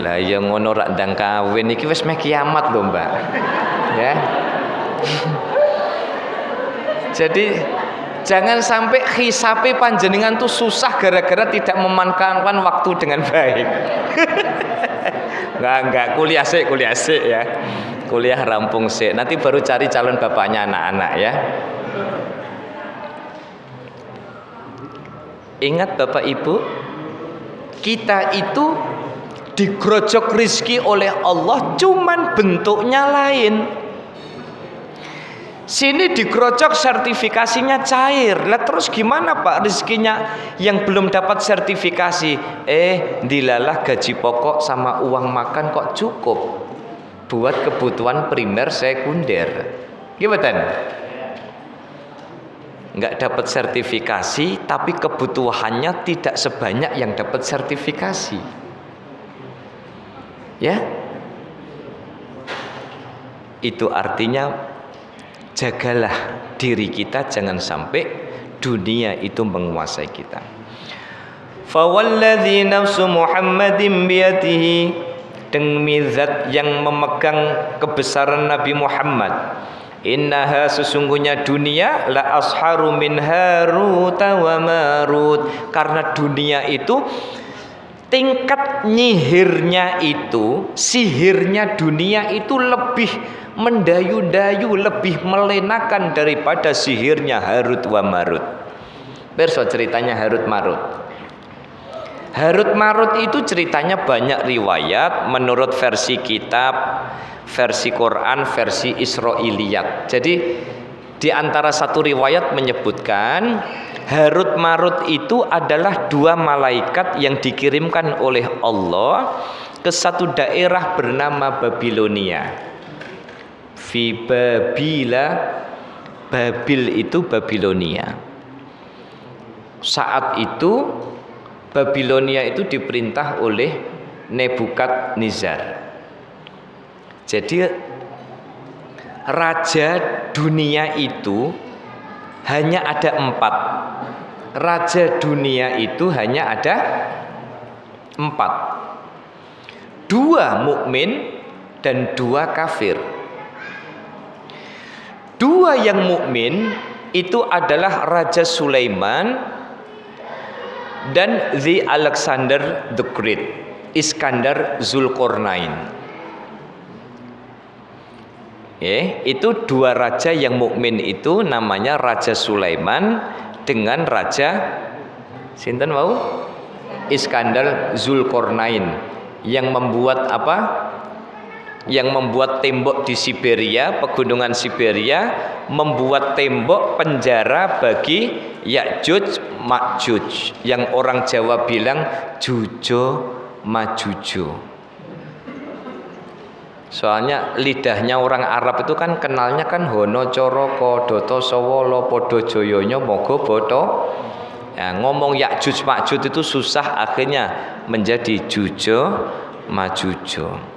Lah ya ngono rak ndang kawin iki wis meh kiamat lho, Mbak. Ya. Jadi jangan sampai hisape panjenengan tuh susah gara-gara tidak memanfaatkan waktu dengan baik. Enggak, kuliah sik ya. Kuliah rampung sik. Nanti baru cari calon bapaknya anak-anak ya. Ingat Bapak Ibu, kita itu digerojok rizki oleh Allah, cuman bentuknya lain. Sini digerojok sertifikasinya cair. Lah terus gimana Pak rizkinya yang belum dapat sertifikasi? Dilalah gaji pokok sama uang makan kok cukup buat kebutuhan primer sekunder. Gimana? Nggak dapat sertifikasi, tapi kebutuhannya tidak sebanyak yang dapat sertifikasi. Ya, itu artinya jagalah diri kita, jangan sampai dunia itu menguasai kita. Fawalladzi nafsu Muhammadin biyadihi, demi zat yang memegang kebesaran Nabi Muhammad, innaha sesungguhnya dunia la asharu min Harut wa Marut. Karena dunia itu tingkat nyihirnya itu, sihirnya dunia itu lebih mendayu-dayu, lebih melenakan daripada sihirnya Harut wa Marut. Perso ceritanya Harut Marut. Harut Marut itu ceritanya banyak riwayat menurut versi kitab, versi Quran, versi Israiliyat. Jadi di antara satu riwayat menyebutkan Harut Marut itu adalah dua malaikat yang dikirimkan oleh Allah ke satu daerah bernama Babilonia. Fi Babila, Babil itu Babilonia. Saat itu Babilonia itu diperintah oleh Nebukadnezar. Jadi raja dunia itu hanya ada 4. Raja dunia itu hanya ada 4. 2 mukmin dan 2 kafir. 2 yang mukmin itu adalah Raja Sulaiman dan The Alexander the Great, Iskandar Zulkarnain. Itu 2 raja yang mukmin itu namanya Raja Sulaiman dengan Raja sinten mau? Iskandar Zulkarnain yang membuat apa? yang membuat tembok di Siberia, pegunungan Siberia, membuat tembok penjara bagi Ya'juj Ma'juj, yang orang Jawa bilang Jujo Majujo. Soalnya lidahnya orang Arab itu kan kenalnya kan Hono Coroko, Doto Sowolo, Podo Joyonya, Mogo Boto. Ya, ngomong Ya'juj Ma'juj itu susah, akhirnya menjadi Jujo Majujo.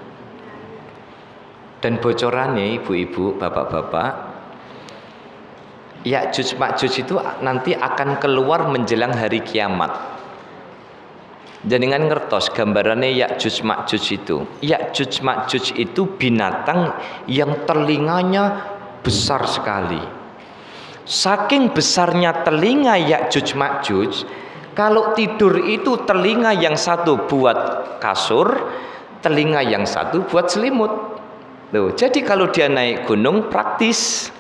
Dan bocorannya ibu-ibu, bapak-bapak, Ya'juj Ma'juj itu nanti akan keluar menjelang hari kiamat. Jenengan ngertos gambarannya Ya'juj Ma'juj itu. Ya'juj Ma'juj itu binatang yang telinganya besar sekali. Saking besarnya telinga Ya'juj Ma'juj, kalau tidur itu telinga yang satu buat kasur, telinga yang satu buat selimut. Tuh, jadi kalau dia naik gunung praktis.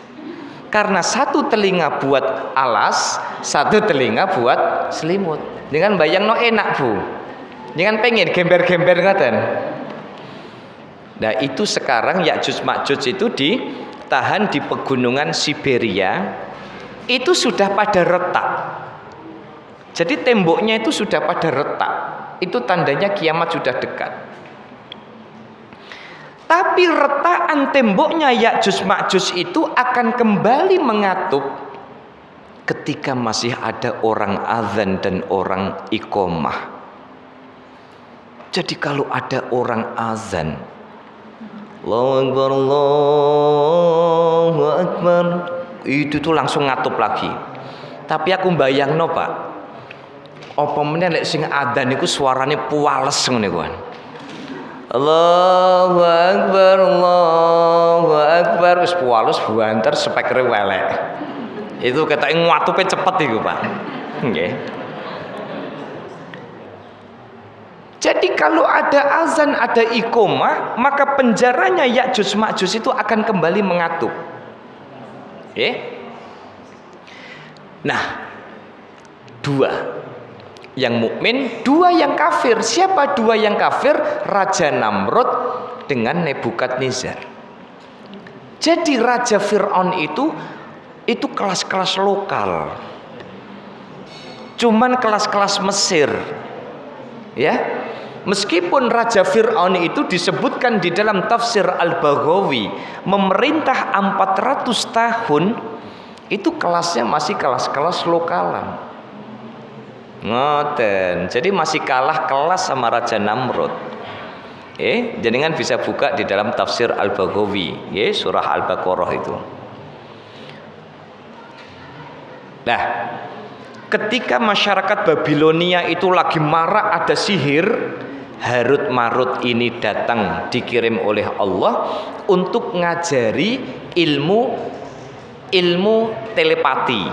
Karena satu telinga buat alas, satu telinga buat selimut. Dengan bayang no enak bu. Dengan pengen gember-gember ngaten. Nah itu sekarang Ya'juj Ma'juj itu ditahan di pegunungan Siberia. Itu sudah pada retak. Jadi temboknya itu sudah pada retak. Itu tandanya kiamat sudah dekat. Tapi retakan temboknya Ya'juj Ma'juj itu akan kembali mengatup ketika masih ada orang azan dan orang iqomah. Jadi kalau ada orang azan, Allahu Akbar, Allahu Akbar, itu tuh langsung ngatup lagi. Tapi aku bayangno Pak, apa meneh lek sing adzan niku suarane puales ngene kuwi. Allahu Akbar, Allahu Akbar, wis puales buanter spekere welek. Itu ketoke ngatupe cepet iku Pak. Nggih. Jadi kalau ada azan, ada iqomah, maka penjaranya Ya'juj Ma'juj itu akan kembali mengatup. Nah, dua yang mukmin, dua yang kafir. Siapa dua yang kafir? Raja Namrud dengan Nebukadnezar. Jadi Raja Fir'aun itu kelas-kelas lokal, cuman kelas-kelas Mesir, ya. Meskipun Raja Fir'aun itu disebutkan di dalam tafsir Al-Baghawi memerintah 400 tahun, itu kelasnya masih kelas-kelas lokalan. Ngoten. Jadi masih kalah kelas sama Raja Namrud. Jenengan bisa buka di dalam tafsir Al-Baghawi, surah Al-Baqarah itu. Nah, ketika masyarakat Babilonia itu lagi marak ada sihir, Harut Marut ini datang dikirim oleh Allah untuk ngajari ilmu telepati.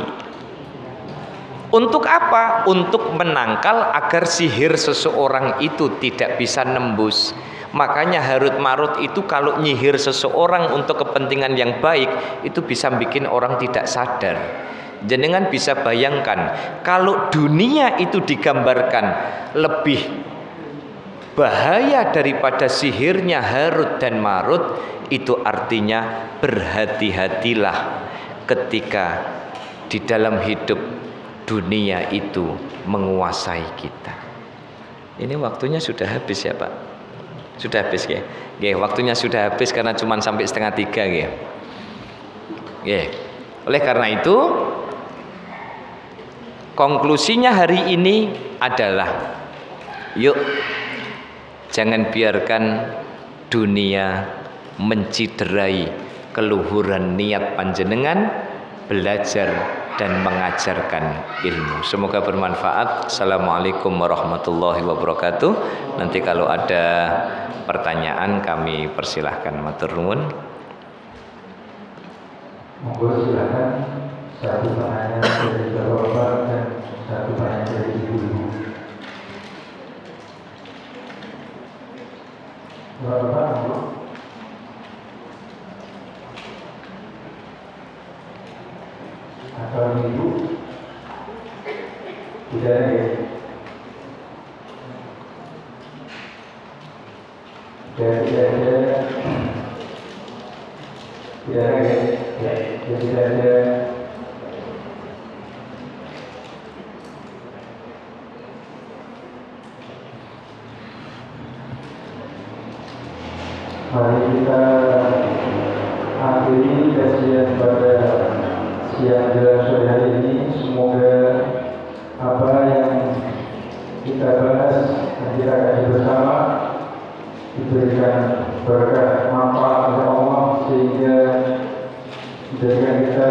Untuk apa? Untuk menangkal agar sihir seseorang itu tidak bisa nembus. Makanya Harut Marut itu kalau nyihir seseorang untuk kepentingan yang baik, itu bisa bikin orang tidak sadar. Jenengan bisa bayangkan kalau dunia itu digambarkan lebih bahaya daripada sihirnya Harut dan Marut, itu artinya berhati-hatilah ketika di dalam hidup dunia itu menguasai kita. Ini waktunya sudah habis ya Pak? Sudah habis ya? Waktunya sudah habis karena cuma sampai 2:30 ya. Oleh karena itu konklusinya hari ini adalah, yuk jangan biarkan dunia menciderai keluhuran niat panjenengan belajar dan mengajarkan ilmu. Semoga bermanfaat. Assalamualaikum warahmatullahi wabarakatuh. Nanti kalau ada pertanyaan kami persilahkan. Matur nuwun. Monggo silakan, satu pertanyaan dari Bapak dan satu pertanyaan dari Ibu. Bapak, atau Ibu, tidak ada ya? Dan tidak ada mari kita akhiri kajian pada siang dan sore hari ini. Semoga apa yang kita bahas dan kita kaji bersama diberikan berkah manfaat oleh Allah, sehingga menjadikan kita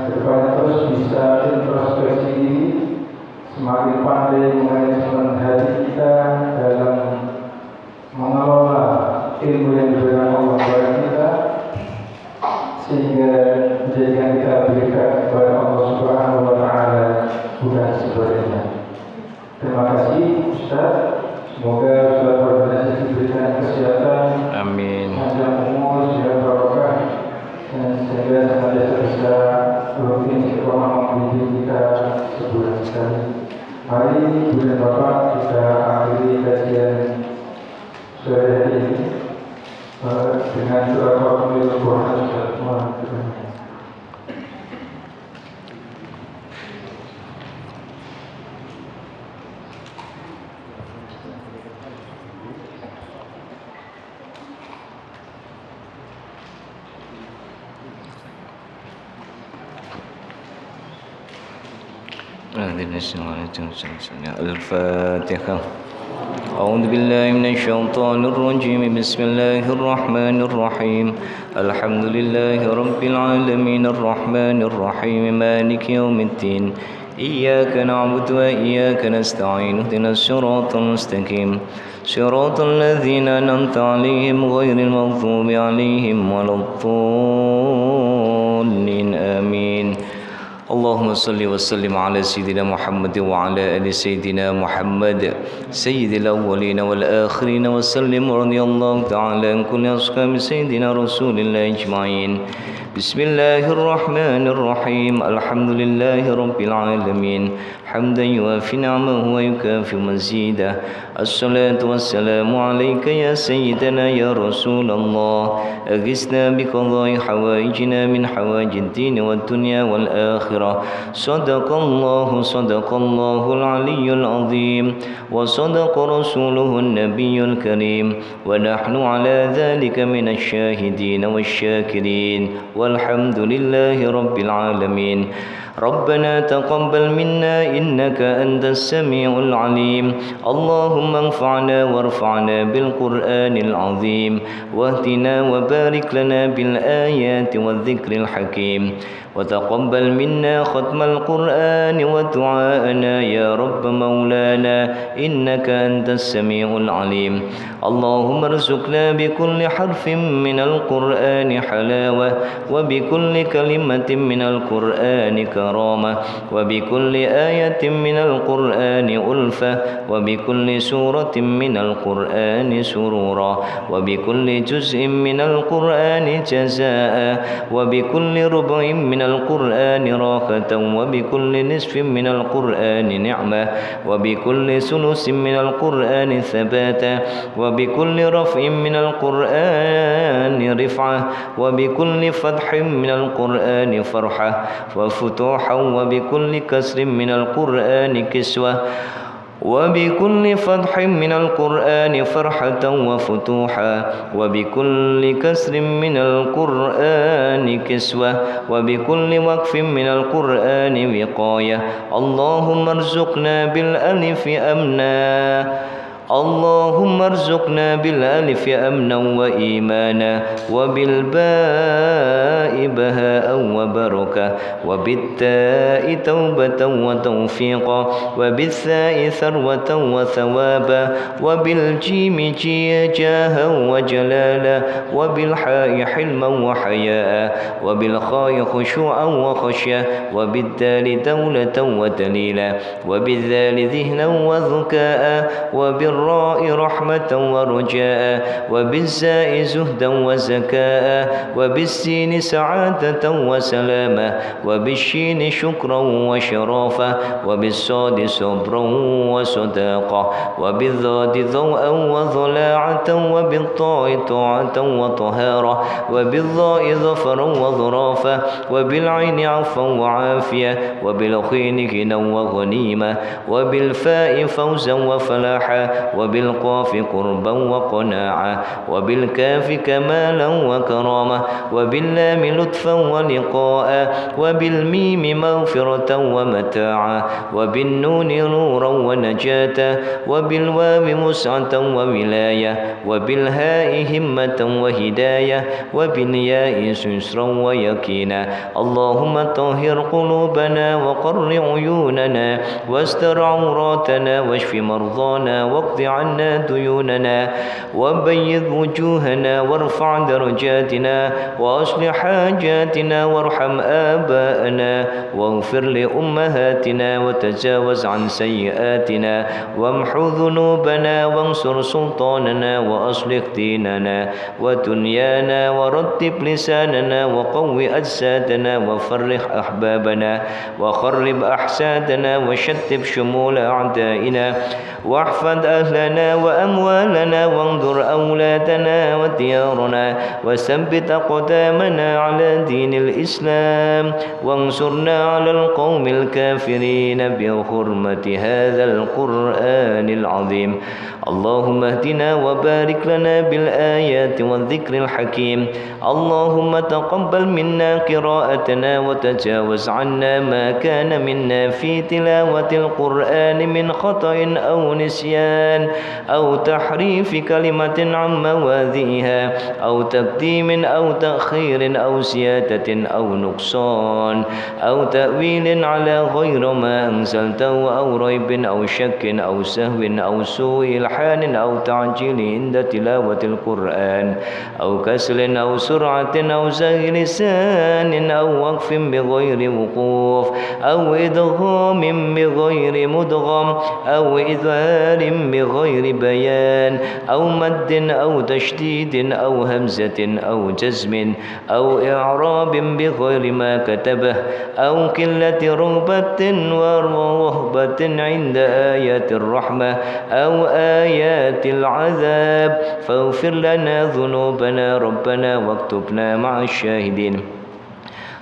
kedepannya terus bisa introspeksi diri, semakin pandai manajemen hati kita dalam mengelola ilmu yang diberikan Allah kepada kita, sehingga menjadikan kita berikan kepada Allah Subhanahu wa Ta'ala, bukan sebaliknya. Terima kasih Ustaz. Semoga Ustaz berorganisasi diberikan kesehatan, Amin. panjang umur, sehat barokah, dan sehingga senantiasa bisa rutin istiqomah membimbing kita sebulan sekali. Mari Ibu dan Bapak kita akhiri kajian sore hari ini dengan doa kafaratul Quran. الفاتحة. أعوذ بالله من الشيطان الرجيم. بسم الله الرحمن الرحيم. الحمد لله رب العالمين الرحمن الرحيم مالك يوم الدين. إياك نعبد وإياك نستعين. اهدنا الصراط المستقيم صراط الذين أنعمت عليهم غير المغضوب عليهم ولا الضالين. آمين. اللهم صل وسلم على سيدنا محمد وعلى آل سيدنا محمد سيد الأولين والآخرين وسلم. رضي الله تعالى عن كل أصحاب سيدنا رسول الله أجمعين. بسم الله الرحمن الرحيم. الحمد لله رب العالمين حمدا يوافي نعمه ويكافئ مزيده. الصلاة والسلام عليك يا سيدنا يا رسول الله. أغثنا بقضاء حوائجنا من حوائج الدين والدنيا والآخرة. صدق الله العلي العظيم وصدق رسوله النبي الكريم، ونحن على ذلك من الشاهدين والشاكرين، والحمد لله رب العالمين. ربنا تقبل منا إنك أنت السميع العليم. اللهم انفعنا وارفعنا بالقرآن العظيم، واهدنا وبارك لنا بالآيات والذكر الحكيم. وتقبل منا ختم القرآن ودعاءنا يا رب مولانا إنك أنت السميع العليم. اللهم ارزقنا بكل حرف من القرآن حلاوة، وبكل كلمة من القرآن كرامة، وبكل آية من القرآن ألفة، وبكل سورة من القرآن سرورا، وبكل جزء من القرآن جزاء، وبكل ربع من القرآن راحة، وبكل نصف من القرآن نعمة، وبكل ثلث من القرآن ثباتا، وبكل رفع من القرآن رفعة، وبكل فتح من القرآن فرحة وفتوحا، وبكل كسر من القرآن كسوة، وبكل فتح من القرآن فرحة وفتوحا، وبكل كسر من القرآن كسوة، وبكل وقف من القرآن وقاية. اللهم ارزقنا بالألف أمنا، اللهم ارزقنا بالألف أمنا وإيمانا، وبالباء بهاء وبركة، وبالتاء توبة وتوفيقا، وبالثاء ثروة وثوابا، وبالجيم جاها وجلالا، وبالحاء حلما وحياء، وبالخاء خشوعا وخشية، وبالدال دولة ودليلا، وبالذال ذهنا وذكاء، وبالراء وبالراء رحمة ورجاء وبالزاء زهدا وزكاء وبالسين سعادة وسلامة وبالشين شكرا وشرافة وبالصاد صبرا وصداقة وبالضاد ضوءا وضلاعة وبالطاء طاعة وطهارة وبالضاء ظفرا وظرافة وبالعين عفوا وعافية وبالخين غنى وغنيمة وبالفاء فوزا وفلاحا وبالقاف قربا وقناعة وبالكاف كمالا وكرامة وباللام لطفا ولقاء وبالميم مغفرة ومتاعا وبالنون نورا ونجاة وبالواو مسعة وولاية وبالهاء همة وهداية وبالياء يسرا ويقينا. اللهم طهر قلوبنا وقر عيوننا واستر عوراتنا واشف مرضانا واقض عنا ديوننا وبيض وجوهنا وارفع درجاتنا وأصلح حاجاتنا وارحم آباءنا واغفر لأمهاتنا وتجاوز عن سيئاتنا وامحو ذنوبنا وانصر سلطاننا وأصلح ديننا ودنيانا ورتب لساننا وقوي أجسادنا وفرح أحبابنا وخرب أحسادنا وشتت شمول أعدائنا واحفظ أهلنا وأموالنا وانظر أولادنا وديارنا وثبت أقدامنا على دين الإسلام وانصرنا على القوم الكافرين بحرمة هذا القرآن العظيم. اللهم اهدنا وبارك لنا بالآيات والذكر الحكيم. اللهم تقبل منا قراءتنا وتجاوز عنا ما كان منا في تلاوة القرآن من خطأ أو نسيان أو تحريف كلمة عن مواضعها أو تقديم أو تأخير أو زيادة أو نقصان أو تأويل على غير ما أنزلته أو ريب أو شك أو سهو أو سوء إلحان أو تعجيل عند تلاوة القرآن أو كسل أو سرعة أو زغ لسان أو وقف بغير وقوف أو إدغام بغير مدغم أو إظهار بغير بيان أو مد أو تشديد أو همزة أو جزم أو إعراب بغير ما كتبه أو قلة رغبة ورهبة عند آيات الرحمة أو آيات العذاب فاغفر لنا ذنوبنا ربنا واكتبنا مع الشاهدين.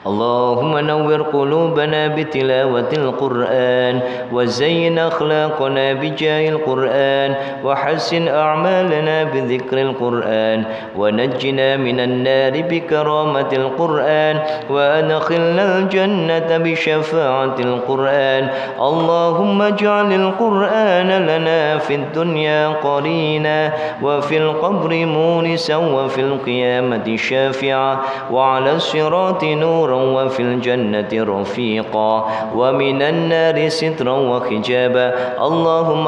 اللهم نور قلوبنا بتلاوة القرآن وزين أخلاقنا بجاه القرآن وحسن أعمالنا بذكر القرآن ونجنا من النار بكرامة القرآن وأدخلنا الجنة بشفاعة القرآن. اللهم اجعل القرآن لنا في الدنيا قرينا وفي القبر مونسا وفي القيامة شافعا وعلى الصراط نورا وفي الجنة رفيقا ومن النار سترا وحجابا. اللهم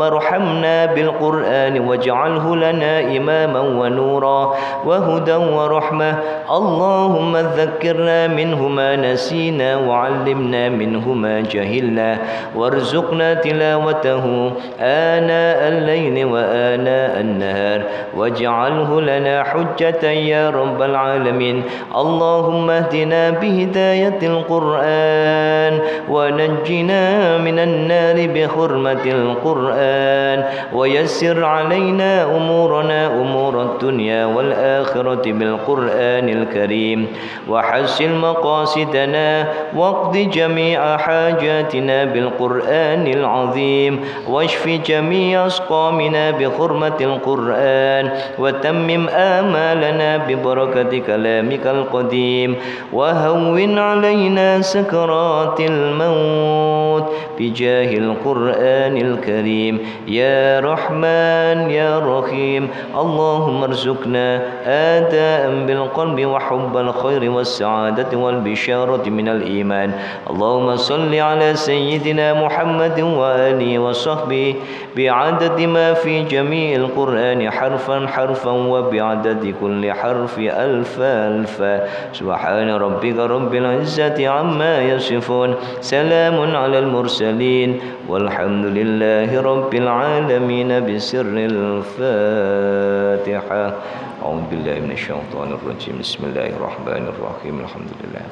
ارحمنا بالقرآن واجعله لنا إماما ونورا وهدى ورحمة. اللهم ذكرنا منه ما نسينا وعلمنا منه ما جهلنا وارزقنا تلاوته آناء الليل وآناء النهار واجعله لنا حجة يا رب العالمين. اللهم اهدنا بهداية القرآن ونجنا من النار بحرمة القرآن ويسر علينا أمورنا أمور الدنيا والآخرة بالقرآن الكريم وحسن مقاصدنا واقض جميع حاجاتنا بالقرآن العظيم واشف جميع أسقامنا بحرمة القرآن وتمم آمالنا ببركة كلامك القديم وهون علينا سكرات الموت بجاه القرآن الكريم يا رحمن يا رحيم. اللهم ارزقنا آداء بالقلب وحب الخير والسعادة والبشارة من الإيمان. اللهم صل على سيدنا محمد وآله وصحبه بعدد ما في جميع القرآن حرفا حرفا وبعدد كل حرف ألف ألف المصطفى سبحان ربك رب العزة عما يصفون سلام على المرسلين والحمد لله رب العالمين بسر الفاتحة أعوذ بالله من الشيطان الرجيم بسم الله الرحمن الرحيم الحمد لله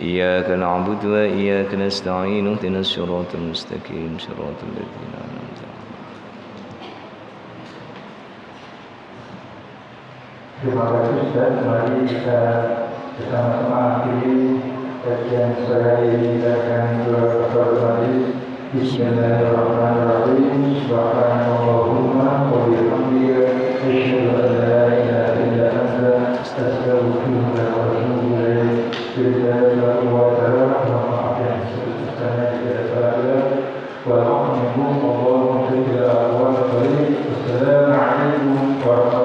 إياك نعبد وإياك نستعين اهدنا الصراط المستقيم صراط الذين أنعمت عليهم. Terima kasih Ustaz. Mari kita bersama-sama akhiri kajian sore ini. Kita akan berdoa. Bismillahirrahmanirrahim. Subhanallahumma wa bihamdika asyhadu an la ilaha illa anta astaghfiruka wa atubu ilaik. Billahi wa ta'ala wa ma'afiyah subhanahu wa ta'ala wa rahmatullahi wa barakatuh. Wassalamu alaikum warahmatullahi